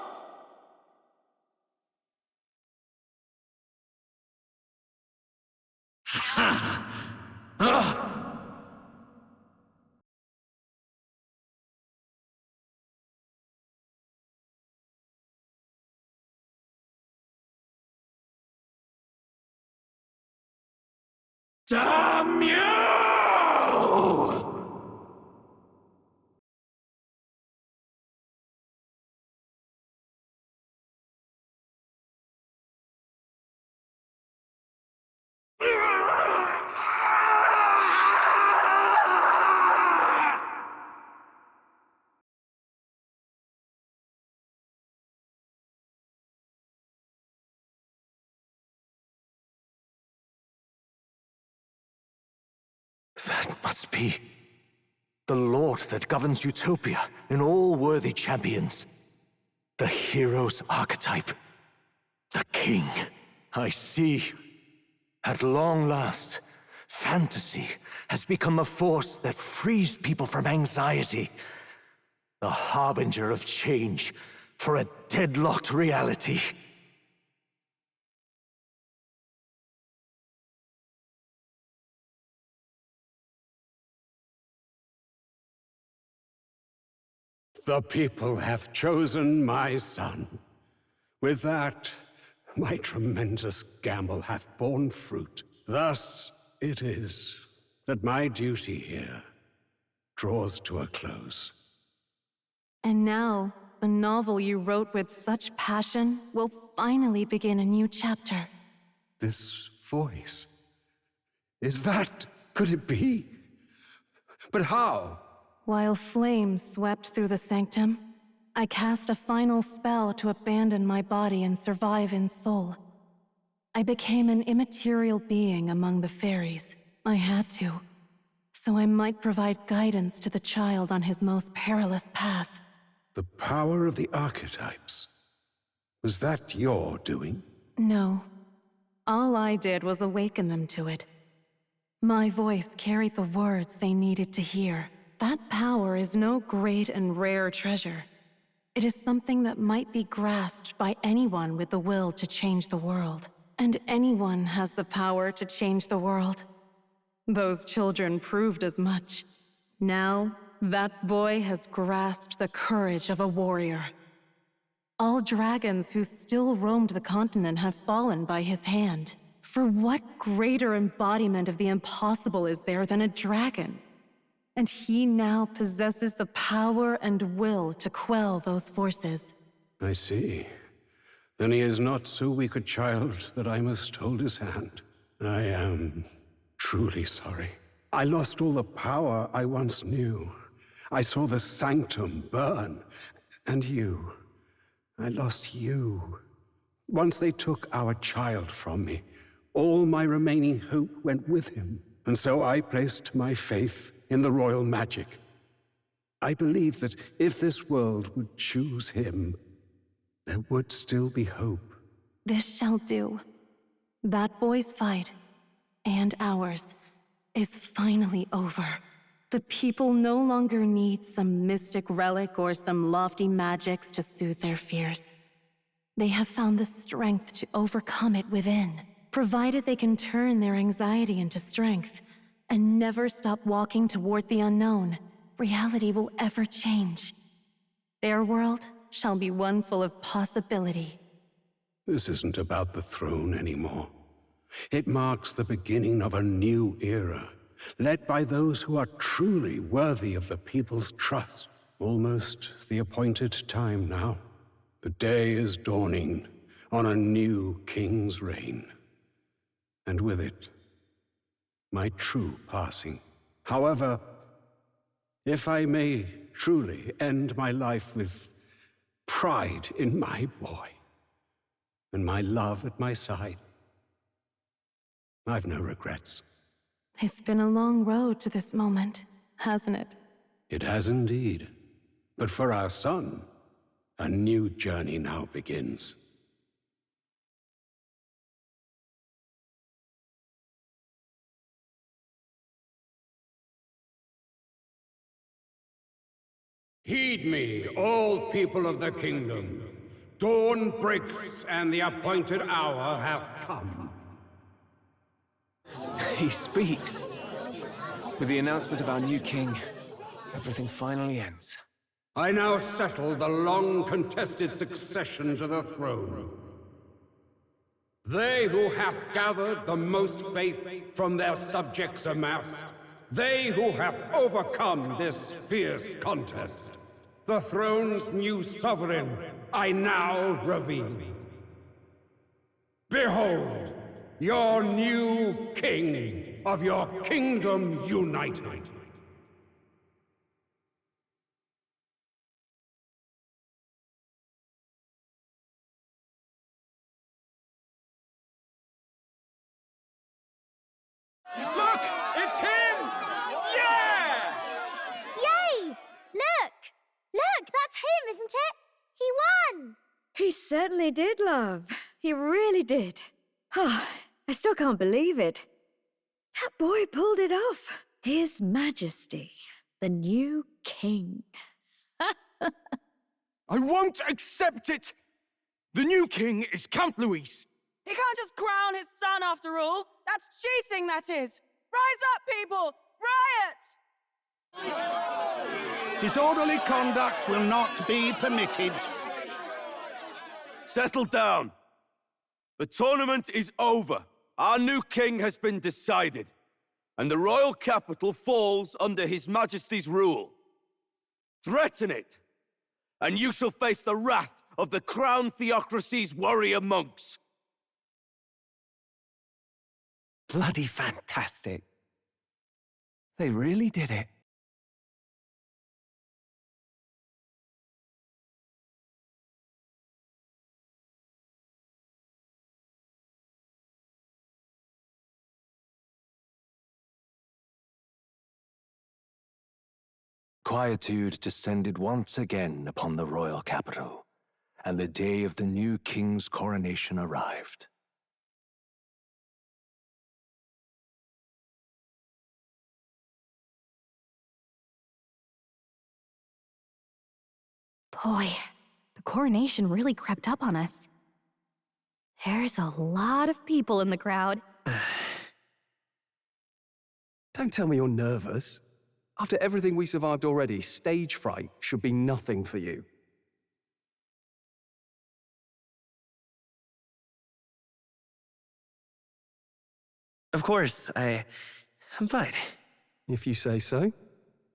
Damn you! That must be the Lord that governs Utopia in all worthy champions. The hero's archetype. The king. I see. At long last, fantasy has become a force that frees people from anxiety. A harbinger of change for a deadlocked reality. The people have chosen my son. With that, my tremendous gamble hath borne fruit. Thus it is that my duty here draws to a close. And now, the novel you wrote with such passion will finally begin a new chapter. This voice. Is that... could it be? But how? While flames swept through the sanctum, I cast a final spell to abandon my body and survive in soul. I became an immaterial being among the fairies. I had to, so I might provide guidance to the child on his most perilous path. The power of the archetypes. Was that your doing? No. All I did was awaken them to it. My voice carried the words they needed to hear. That power is no great and rare treasure. It is something that might be grasped by anyone with the will to change the world. And anyone has the power to change the world. Those children proved as much. Now, that boy has grasped the courage of a warrior. All dragons who still roamed the continent have fallen by his hand. For what greater embodiment of the impossible is there than a dragon? And he now possesses the power and will to quell those forces. I see. Then he is not so weak a child that I must hold his hand. I am truly sorry. I lost all the power I once knew. I saw the sanctum burn. And you. I lost you. Once they took our child from me, all my remaining hope went with him. And so I placed my faith in the royal magic. I believed that if this world would choose him, there would still be hope. This shall do. That boy's fight, and ours, is finally over. The people no longer need some mystic relic or some lofty magics to soothe their fears. They have found the strength to overcome it within, provided they can turn their anxiety into strength and never stop walking toward the unknown. Reality will ever change. Their world shall be one full of possibility. This isn't about the throne anymore. It marks the beginning of a new era, led by those who are truly worthy of the people's trust. Almost the appointed time now. The day is dawning on a new king's reign. And with it, my true passing. However, if I may truly end my life with pride in my boy, and my love at my side, I've no regrets. It's been a long road to this moment, hasn't it? It has indeed. But for our son, a new journey now begins. Heed me, all people of the kingdom. Dawn breaks, and the appointed hour hath come. He speaks. With the announcement of our new king, everything finally ends. I now settle the long-contested succession to the throne. They who hath gathered the most faith from their subjects amassed, they who hath overcome this fierce contest, the throne's new sovereign, I now reveal. Behold, your new king of your kingdom united. Look! It's him! Yeah! Yay! Look! Look, that's him, isn't it? He won! He certainly did, love. He really did. Oh, I still can't believe it. That boy pulled it off. His Majesty, the new king. I won't accept it! The new king is Count Luis. He can't just crown his son after all. That's cheating, that is. Rise up, people! Riot! Disorderly conduct will not be permitted. Settle down. The tournament is over. Our new king has been decided, and the royal capital falls under His Majesty's rule. Threaten it, and you shall face the wrath of the Crown Theocracy's warrior monks. Bloody fantastic. They really did it. Quietude descended once again upon the royal capital, and the day of the new king's coronation arrived. Boy, the coronation really crept up on us. There's a lot of people in the crowd. Don't tell me you're nervous. After everything we survived already, stage fright should be nothing for you. Of course, I'm fine. If you say so.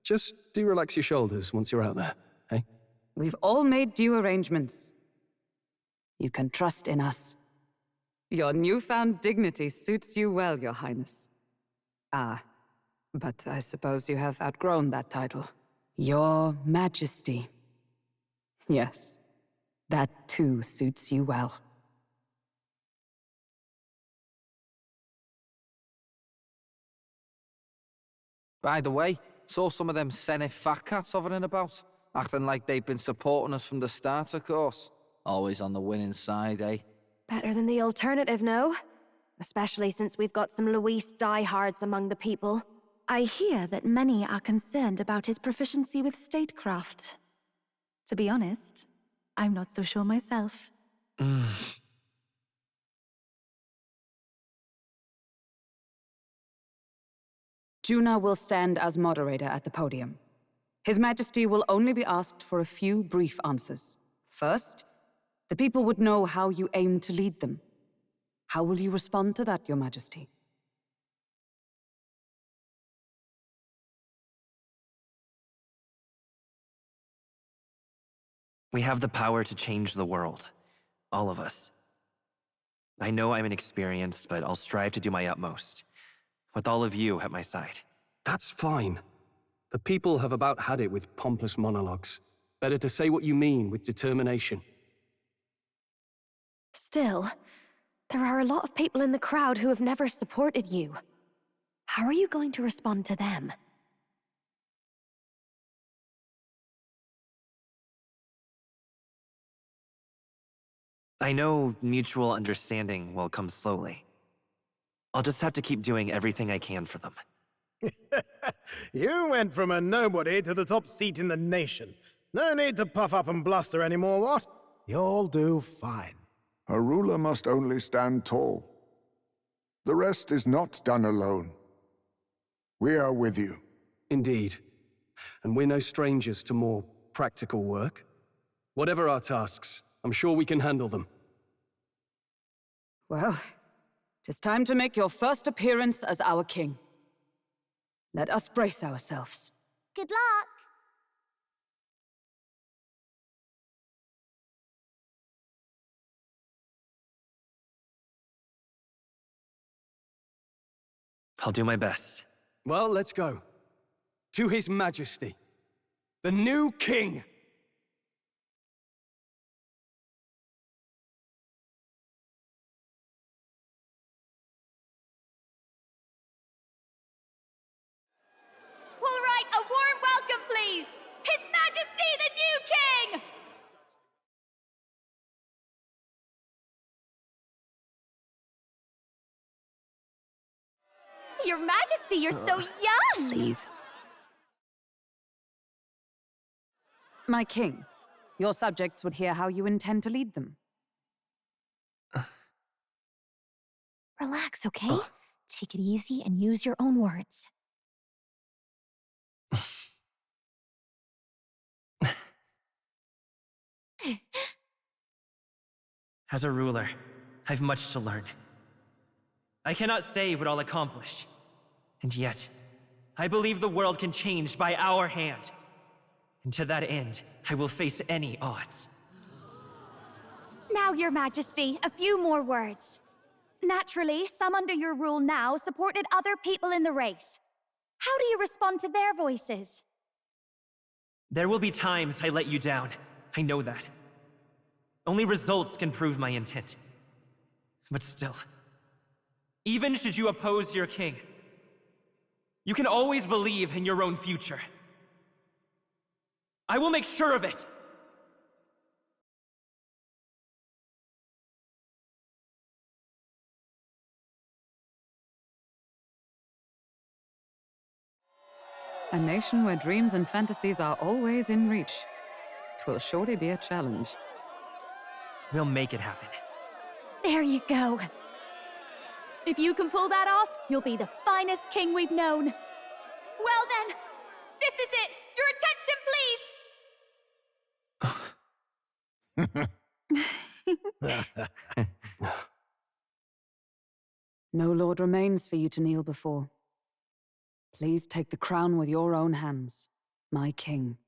Just do relax your shoulders once you're out there, eh? We've all made due arrangements. You can trust in us. Your newfound dignity suits you well, Your Highness. Ah, but I suppose you have outgrown that title. Your Majesty. Yes, that too suits you well. By the way, saw some of them Senate fat cats hovering about, acting like they've been supporting us from the start, of course. Always on the winning side, eh? Better than the alternative, no? Especially since we've got some Luis diehards among the people. I hear that many are concerned about his proficiency with statecraft. To be honest, I'm not so sure myself. Juna will stand as moderator at the podium. His Majesty will only be asked for a few brief answers. First, the people would know how you aim to lead them. How will you respond to that, Your Majesty? We have the power to change the world. All of us. I know I'm inexperienced, but I'll strive to do my utmost. With all of you at my side. That's fine. The people have about had it with pompous monologues. Better to say what you mean with determination. Still, there are a lot of people in the crowd who have never supported you. How are you going to respond to them? I know mutual understanding will come slowly. I'll just have to keep doing everything I can for them. You went from a nobody to the top seat in the nation. No need to puff up and bluster anymore, what? You'll do fine. A ruler must only stand tall. The rest is not done alone. We are with you. Indeed. And we're no strangers to more practical work. Whatever our tasks, I'm sure we can handle them. Well, it is time to make your first appearance as our king. Let us brace ourselves. Good luck! I'll do my best. Well, let's go. To His Majesty, the new king! We'll write a warm welcome, please! His Majesty the new king! Your Majesty, you're so young! Please. My king, your subjects would hear how you intend to lead them. Relax, okay? Take it easy and use your own words. As a ruler, I've much to learn. I cannot say what I'll accomplish. And yet, I believe the world can change by our hand. And to that end, I will face any odds. Now, Your Majesty, a few more words. Naturally, some under your rule now supported other people in the race. How do you respond to their voices? There will be times I let you down. I know that. Only results can prove my intent. But still, even should you oppose your king, you can always believe in your own future. I will make sure of it! A nation where dreams and fantasies are always in reach. 'Twill surely be a challenge. We'll make it happen. There you go. If you can pull that off, you'll be the finest king we've known. Well then, this is it! Your attention, please! No lord remains for you to kneel before. Please take the crown with your own hands, my king.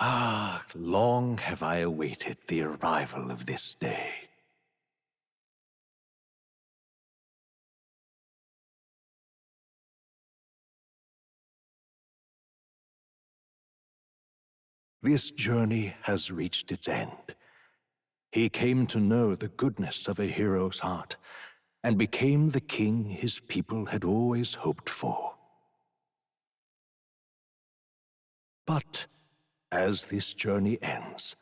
Ah, long have I awaited the arrival of this day. This journey has reached its end. He came to know the goodness of a hero's heart, and became the king his people had always hoped for. But as this journey ends,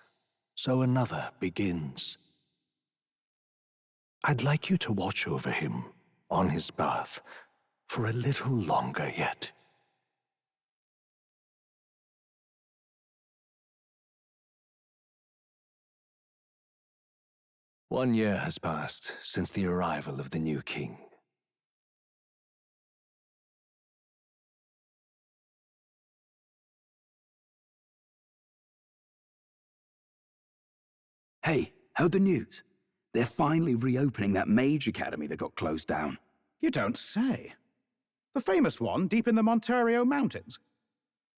so another begins. I'd like you to watch over him on his path for a little longer yet. One year has passed since the arrival of the new king. Hey, heard the news? They're finally reopening that mage academy that got closed down. You don't say. The famous one deep in the Montario Mountains.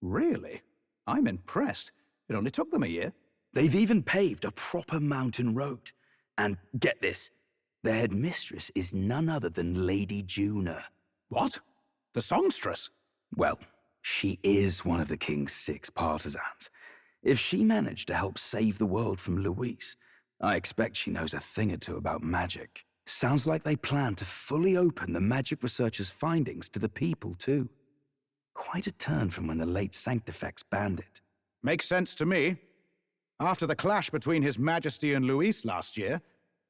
Really? I'm impressed. It only took them a year. They've even paved a proper mountain road. And get this, their headmistress is none other than Lady Juna. What? The songstress? Well, she is one of the king's 6 partisans. If she managed to help save the world from Luis, I expect she knows a thing or two about magic. Sounds like they plan to fully open the magic researchers' findings to the people, too. Quite a turn from when the late Sanctifex banned it. Makes sense to me. After the clash between His Majesty and Luis last year,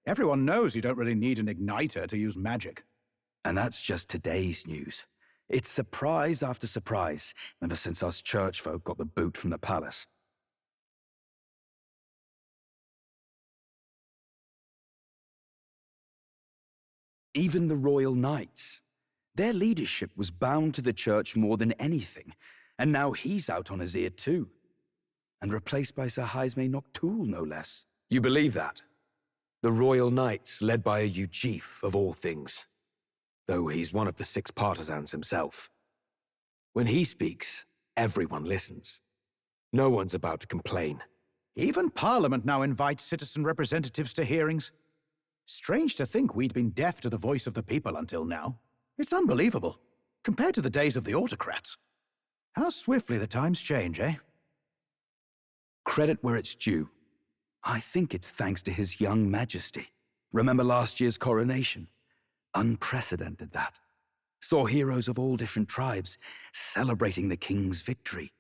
everyone knows you don't really need an igniter to use magic. And that's just today's news. It's surprise after surprise, ever since us church folk got the boot from the palace. Even the royal knights. Their leadership was bound to the church more than anything, and now he's out on his ear too. And replaced by Sir Haisme Noctul, no less. You believe that? The royal knights, led by a Ujif of all things. Though he's one of the 6 partisans himself. When he speaks, everyone listens. No one's about to complain. Even Parliament now invites citizen representatives to hearings. Strange to think we'd been deaf to the voice of the people until now. It's unbelievable, compared to the days of the autocrats. How swiftly the times change, eh? Credit where it's due. I think it's thanks to His young majesty. Remember last year's coronation? Unprecedented, that. Saw heroes of all different tribes celebrating the king's victory.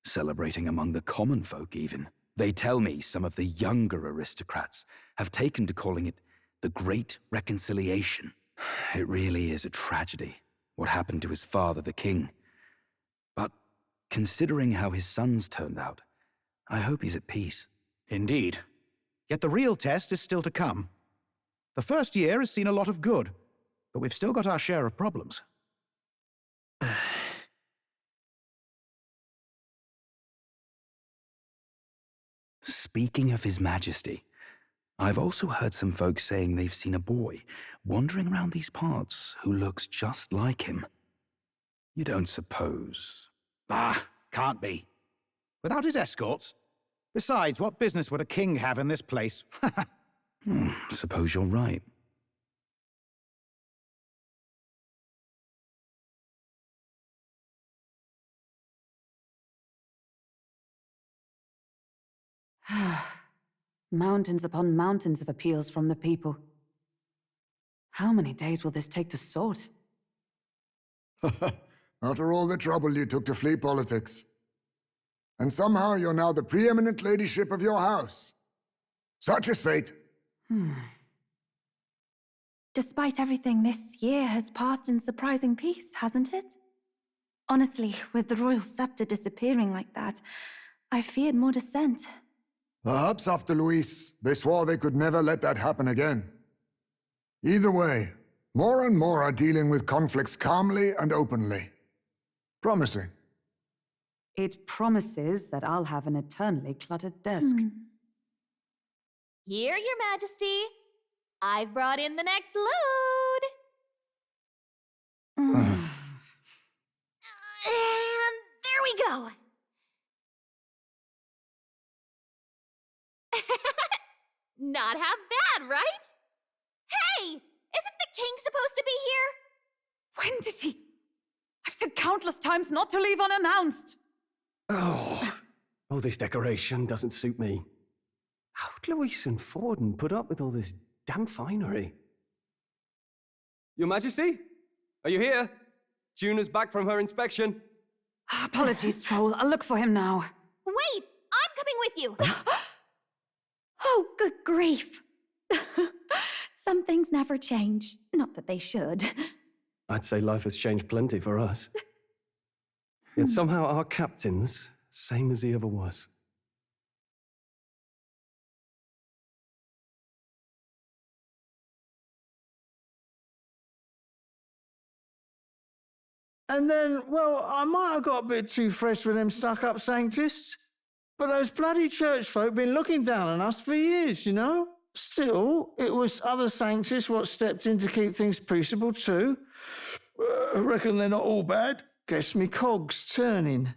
Celebrating among the common folk, even. They tell me some of the younger aristocrats have taken to calling it the Great Reconciliation. It really is a tragedy, what happened to his father, the king. But considering how his sons turned out, I hope he's at peace. Indeed. Yet the real test is still to come. The first year has seen a lot of good, but we've still got our share of problems. Speaking of His Majesty, I've also heard some folks saying they've seen a boy wandering around these parts who looks just like him. You don't suppose? Ah, can't be. Without his escorts? Besides, what business would a king have in this place? Suppose you're right. Mountains upon mountains of appeals from the people. How many days will this take to sort? After all the trouble you took to flee politics. And somehow you're now the preeminent ladyship of your house. Such is fate. Despite everything, this year has passed in surprising peace, hasn't it? Honestly, with the royal scepter disappearing like that, I feared more dissent. Perhaps after Luis, they swore they could never let that happen again. Either way, more and more are dealing with conflicts calmly and openly. Promising. It promises that I'll have an eternally cluttered desk. Here, Your Majesty. I've brought in the next load. And there we go. Not half bad, right? Hey! Isn't the king supposed to be here? When did he? I've said countless times not to leave unannounced. Oh, this decoration doesn't suit me. How'd Luis and Forden put up with all this damn finery? Your Majesty? Are you here? Juna's back from her inspection. Apologies, Troll. I'll look for him now. Wait! I'm coming with you! Oh, good grief. Some things never change. Not that they should. I'd say life has changed plenty for us. Yet somehow our captain's same as he ever was. And then, well, I might have got a bit too fresh with them stuck-up sanctists. But those bloody church folk been looking down on us for years, you know? Still, it was other sanctists what stepped in to keep things peaceable too. I reckon they're not all bad. Guess me cogs turning.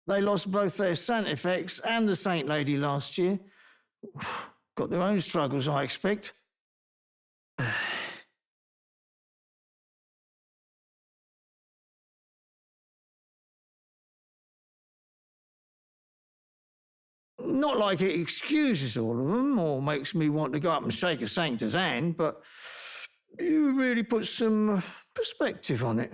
They lost both their Santifex and the Saint Lady last year. Got their own struggles, I expect. Not like it excuses all of them or makes me want to go up and shake a sanctor's hand, but you really put some perspective on it.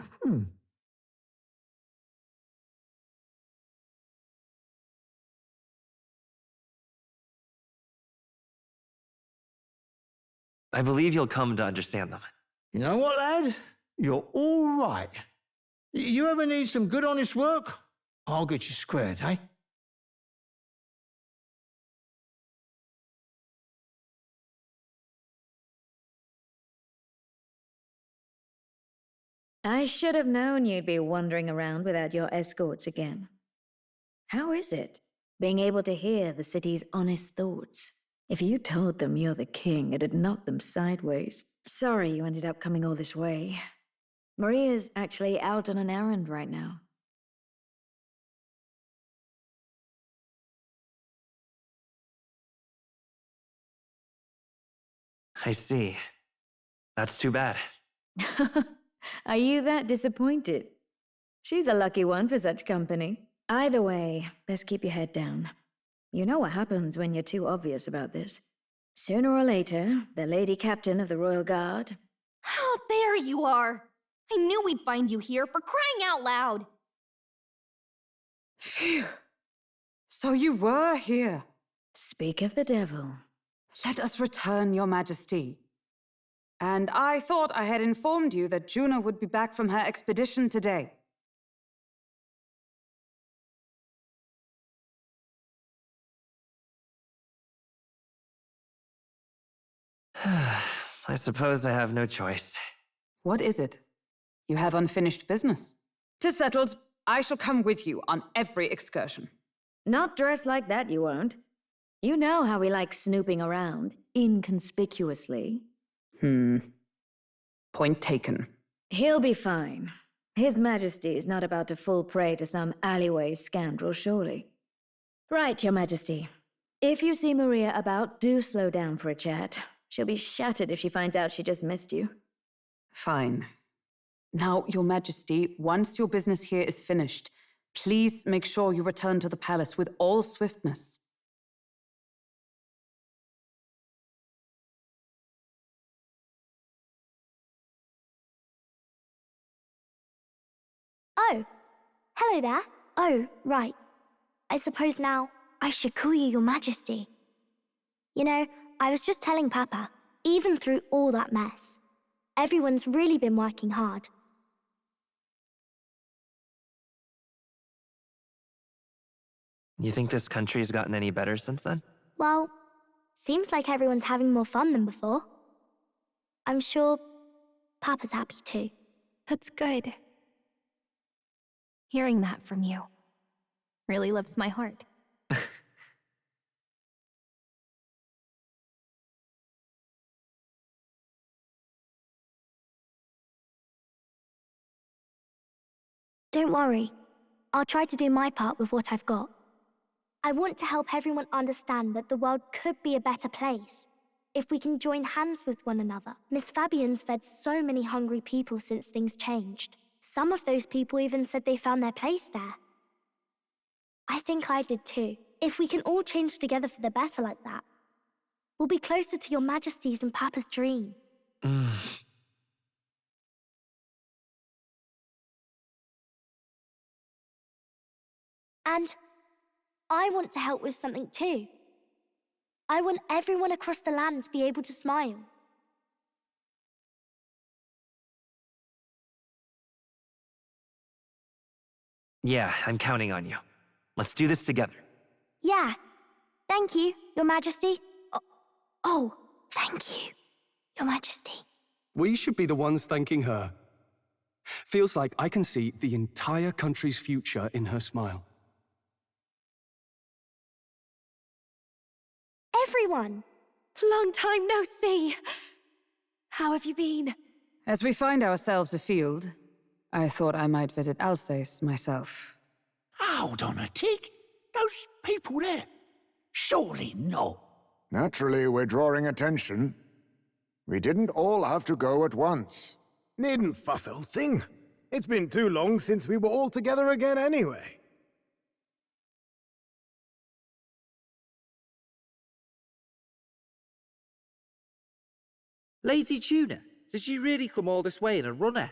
I believe you'll come to understand them. You know what, lad? You're all right. You ever need some good, honest work? I'll get you squared, eh? I should have known you'd be wandering around without your escorts again. How is it, being able to hear the city's honest thoughts? If you told them you're the king, it'd knock them sideways. Sorry you ended up coming all this way. Maria's actually out on an errand right now. I see. That's too bad. Are you that disappointed? She's a lucky one for such company. Either way, best keep your head down. You know what happens when you're too obvious about this. Sooner or later, the Lady Captain of the Royal Guard... Oh, there you are! I knew we'd find you here, for crying out loud! Phew. So you were here. Speak of the devil. Let us return, Your Majesty. And I thought I had informed you that Juna would be back from her expedition today. I suppose I have no choice. What is it? You have unfinished business. 'Tis settled. I shall come with you on every excursion. Not dressed like that, you won't. You know how we like snooping around, inconspicuously. Point taken. He'll be fine. His Majesty is not about to fall prey to some alleyway scoundrel, surely. Right, Your Majesty. If you see Maria about, do slow down for a chat. She'll be shattered if she finds out she just missed you. Fine. Now, Your Majesty, once your business here is finished, please make sure you return to the palace with all swiftness. Oh, hello there. Oh, right. I suppose now I should call you Your Majesty. You know, I was just telling Papa, even through all that mess, everyone's really been working hard. You think this country's gotten any better since then? Well, seems like everyone's having more fun than before. I'm sure Papa's happy too. That's good. Hearing that from you really lifts my heart. Don't worry. I'll try to do my part with what I've got. I want to help everyone understand that the world could be a better place if we can join hands with one another. Miss Fabian's fed so many hungry people since things changed. Some of those people even said they found their place there. I think I did too. If we can all change together for the better like that, we'll be closer to Your Majesty's and Papa's dream. And I want to help with something too. I want everyone across the land to be able to smile. Yeah, I'm counting on you. Let's do this together. Yeah. Thank you, Your Majesty. Oh, thank you, Your Majesty. We should be the ones thanking her. Feels like I can see the entire country's future in her smile. Everyone! Long time no see. How have you been? As we find ourselves afield, I thought I might visit Alsace myself. Hold on a tick. Those people there. Surely not. Naturally, we're drawing attention. We didn't all have to go at once. Needn't fuss, old thing. It's been too long since we were all together again anyway. Lady Tuna, did you really come all this way in a runner?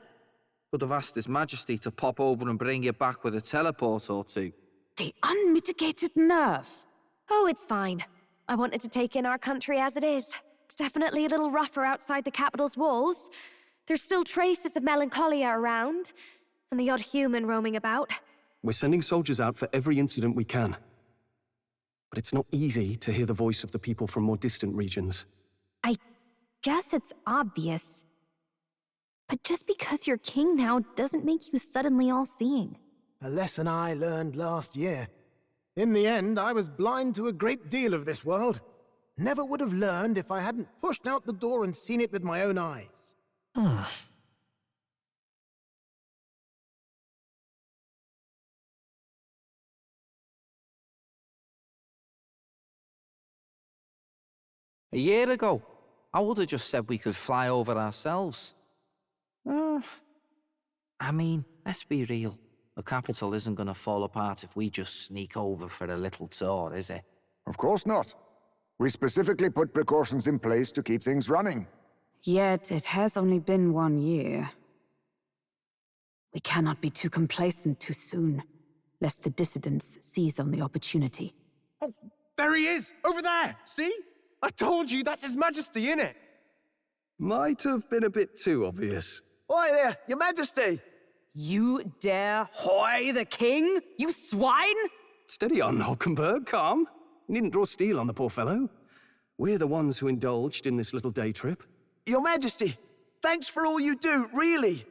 Could have asked His Majesty to pop over and bring you back with a teleport or two. The unmitigated nerve. Oh, it's fine. I wanted to take in our country as it is. It's definitely a little rougher outside the capital's walls. There's still traces of melancholia around, and the odd human roaming about. We're sending soldiers out for every incident we can. But it's not easy to hear the voice of the people from more distant regions. I guess it's obvious. But just because you're king now doesn't make you suddenly all-seeing. A lesson I learned last year. In the end, I was blind to a great deal of this world. Never would have learned if I hadn't pushed out the door and seen it with my own eyes. Hmm. A year ago, I would have just said we could fly over ourselves. I mean, let's be real. The capital isn't going to fall apart if we just sneak over for a little tour, is it? Of course not. We specifically put precautions in place to keep things running. Yet it has only been 1 year. We cannot be too complacent too soon, lest the dissidents seize on the opportunity. Oh, there he is! Over there! See? I told you, that's His Majesty, innit? Might have been a bit too obvious. Oi there, Your Majesty! You dare hoy the king, you swine? Steady on, Hulkenberg, calm. You needn't draw steel on the poor fellow. We're the ones who indulged in this little day trip. Your Majesty, thanks for all you do, really.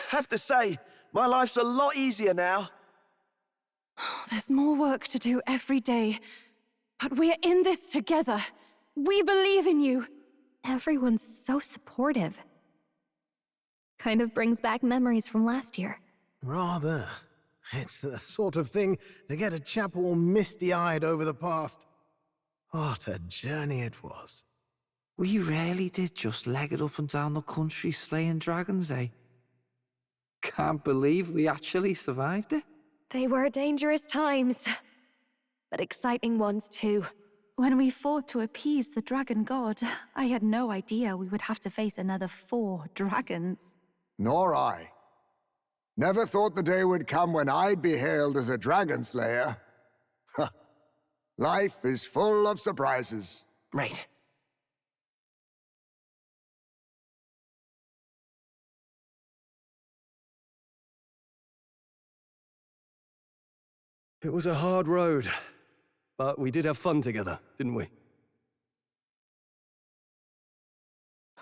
Have to say, my life's a lot easier now. There's more work to do every day, but we're in this together. We believe in you. Everyone's so supportive. Kind of brings back memories from last year. Rather. It's the sort of thing to get a chap all misty-eyed over the past. What a journey it was. We really did just leg it up and down the country slaying dragons, eh? Can't believe we actually survived it. They were dangerous times, but exciting ones too. When we fought to appease the dragon god, I had no idea we would have to face another 4 dragons. Nor I. Never thought the day would come when I'd be hailed as a dragon slayer. Life is full of surprises. Right. It was a hard road, but we did have fun together, didn't we?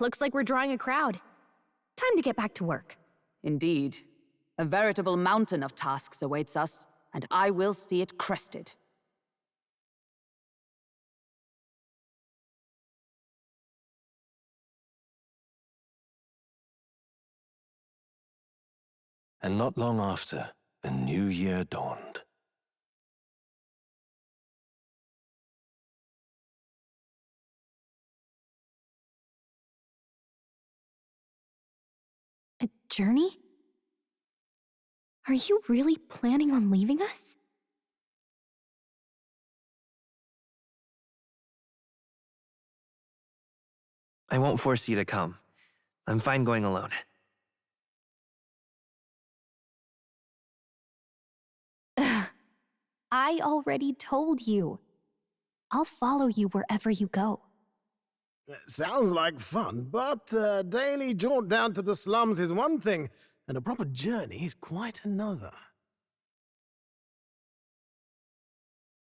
Looks like we're drawing a crowd. Time to get back to work. Indeed. A veritable mountain of tasks awaits us, and I will see it crested. And not long after, a new year dawned. A journey? Are you really planning on leaving us? I won't force you to come. I'm fine going alone. I already told you. I'll follow you wherever you go. Sounds like fun, but a daily jaunt down to the slums is one thing, and a proper journey is quite another.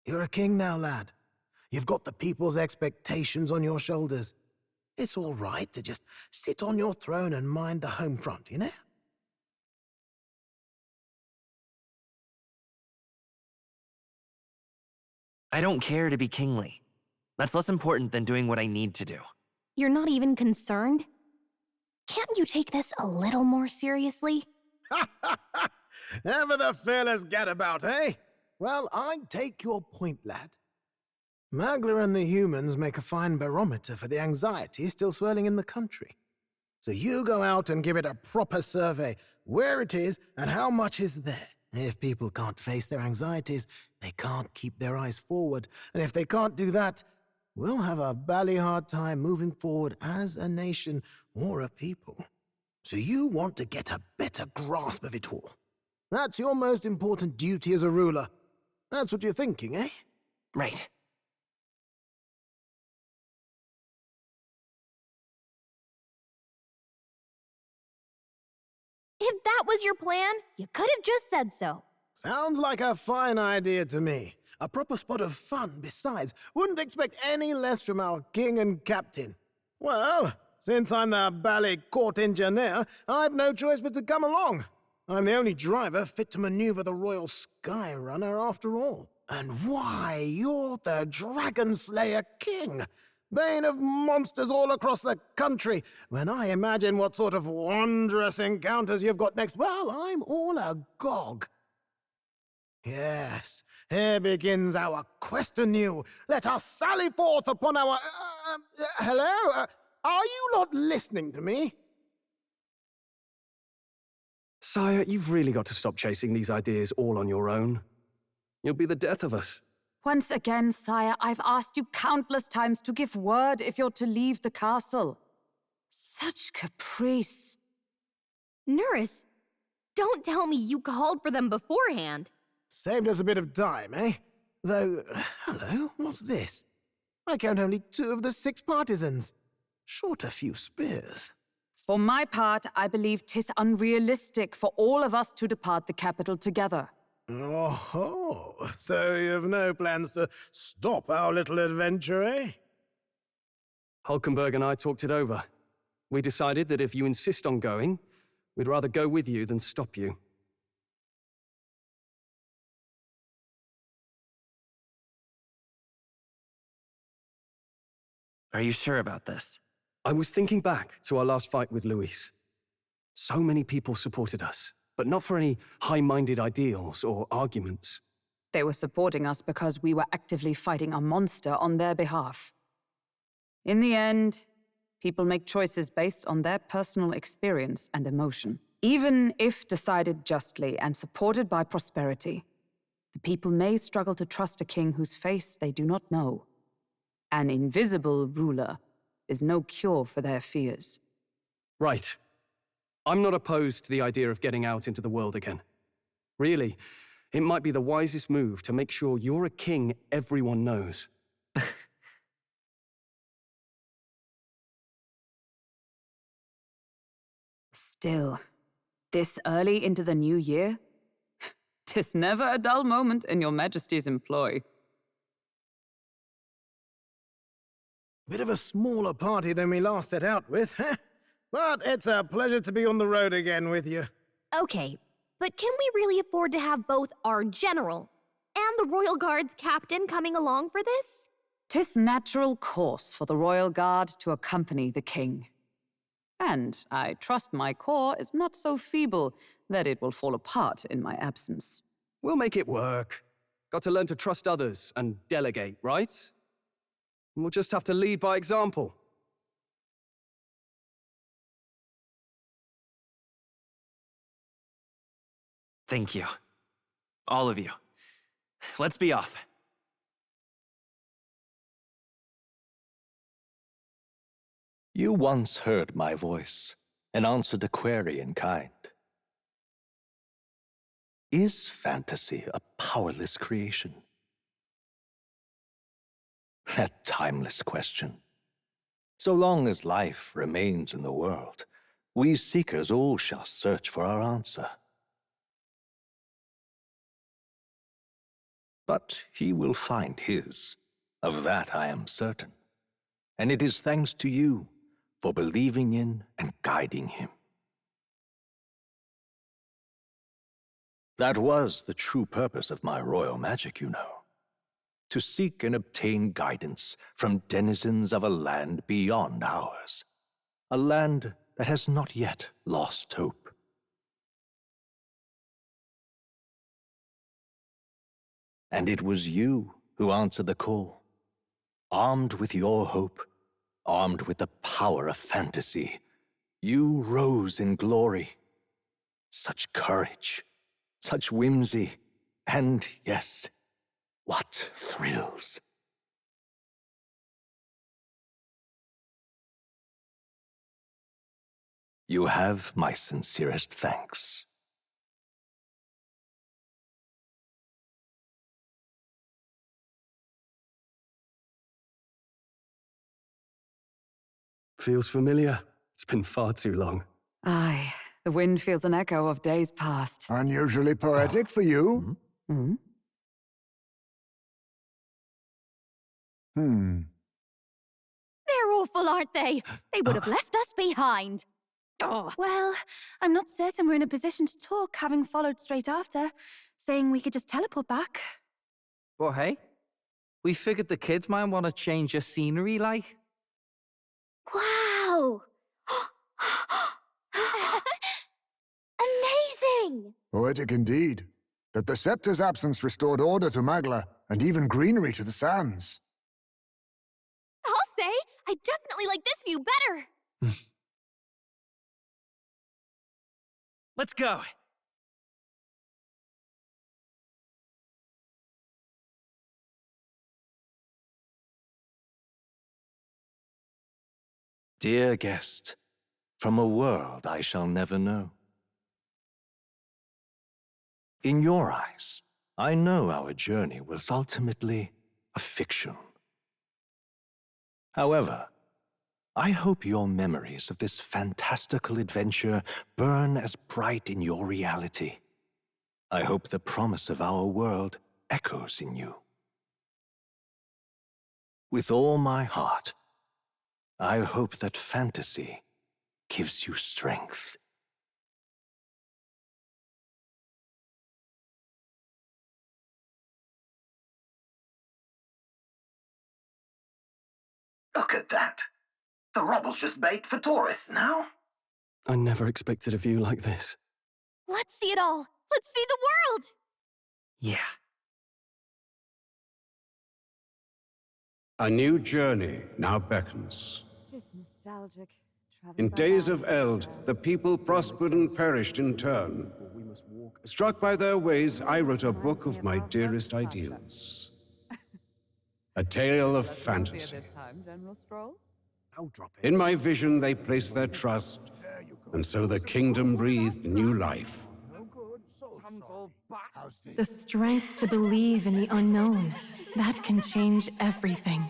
You're a king now, lad. You've got the people's expectations on your shoulders. It's all right to just sit on your throne and mind the home front, you know? I don't care to be kingly. That's less important than doing what I need to do. You're not even concerned? Can't you take this a little more seriously? Ever the fearless gadabout, eh? Well, I take your point, lad. Magla and the humans make a fine barometer for the anxiety still swirling in the country. So you go out and give it a proper survey, where it is and how much is there. If people can't face their anxieties, they can't keep their eyes forward. And if they can't do that, we'll have a bally hard time moving forward as a nation or a people. So you want to get a better grasp of it all. That's your most important duty as a ruler. That's what you're thinking, eh? Right. If that was your plan, you could have just said so. Sounds like a fine idea to me. A proper spot of fun, besides. Wouldn't expect any less from our king and captain. Well, since I'm the bally court engineer, I've no choice but to come along. I'm the only driver fit to maneuver the Royal Sky Runner after all. And why, you're the Dragon Slayer King, bane of monsters all across the country. When I imagine what sort of wondrous encounters you've got next, well, I'm all agog. Yes, here begins our quest anew. Let us sally forth upon our... hello? Are you not listening to me? Sire, you've really got to stop chasing these ideas all on your own. You'll be the death of us. Once again, sire, I've asked you countless times to give word if you're to leave the castle. Such caprice. Nurse, don't tell me you called for them beforehand. Saved us a bit of time, eh? Though, hello, what's this? I count only 2 of the 6 partisans. Short a few spears. For my part, I believe 'tis unrealistic for all of us to depart the capital together. Oh, so you've no plans to stop our little adventure, eh? Hulkenberg and I talked it over. We decided that if you insist on going, we'd rather go with you than stop you. Are you sure about this? I was thinking back to our last fight with Luis. So many people supported us, but not for any high-minded ideals or arguments. They were supporting us because we were actively fighting a monster on their behalf. In the end, people make choices based on their personal experience and emotion. Even if decided justly and supported by prosperity, the people may struggle to trust a king whose face they do not know. An invisible ruler is no cure for their fears. Right. I'm not opposed to the idea of getting out into the world again. Really, it might be the wisest move to make sure you're a king everyone knows. Still, this early into the new year? 'Tis never a dull moment in your Majesty's employ. Bit of a smaller party than we last set out with, huh? But it's a pleasure to be on the road again with you. Okay, but can we really afford to have both our general and the Royal Guard's captain coming along for this? 'Tis natural course for the Royal Guard to accompany the king. And I trust my corps is not so feeble that it will fall apart in my absence. We'll make it work. Got to learn to trust others and delegate, right? We'll just have to lead by example. Thank you. All of you. Let's be off. You once heard my voice and answered a query in kind. Is fantasy a powerless creation? That timeless question. So long as life remains in the world, we seekers all shall search for our answer. But he will find his, of that I am certain. And it is thanks to you for believing in and guiding him. That was the true purpose of my royal magic, you know. To seek and obtain guidance from denizens of a land beyond ours. A land that has not yet lost hope. And it was you who answered the call. Armed with your hope, armed with the power of fantasy, you rose in glory. Such courage, such whimsy, and yes, what thrills. You have my sincerest thanks. Feels familiar. It's been far too long. Aye, the wind feels an echo of days past. Unusually poetic for you. Hmm? They're awful, aren't they? They would have left us behind. Oh. Well, I'm not certain we're in a position to talk, having followed straight after, saying we could just teleport back. But hey, we figured the kids might want to change your scenery, like. Wow! Amazing! Poetic indeed. That the scepter's absence restored order to Magla, and even greenery to the sands. I'll say, I definitely like this view better. Let's go. Dear guest, from a world I shall never know. In your eyes, I know our journey was ultimately a fiction. However, I hope your memories of this fantastical adventure burn as bright in your reality. I hope the promise of our world echoes in you. With all my heart, I hope that fantasy gives you strength. Look at that. The rubble's just bait for tourists now. I never expected a view like this. Let's see it all. Let's see the world. Yeah. A new journey now beckons. 'Tis nostalgic. In days of eld, the people prospered and perished in turn. Struck by their ways, I wrote a book of my dearest ideals. A tale of fantasy. In my vision, they placed their trust, and so the kingdom breathed new life. The strength to believe in the unknown, that can change everything.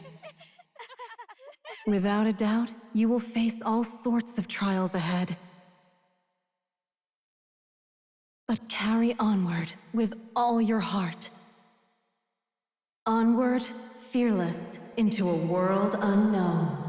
Without a doubt, you will face all sorts of trials ahead. But carry onward with all your heart. Onward, fearless, into a world unknown.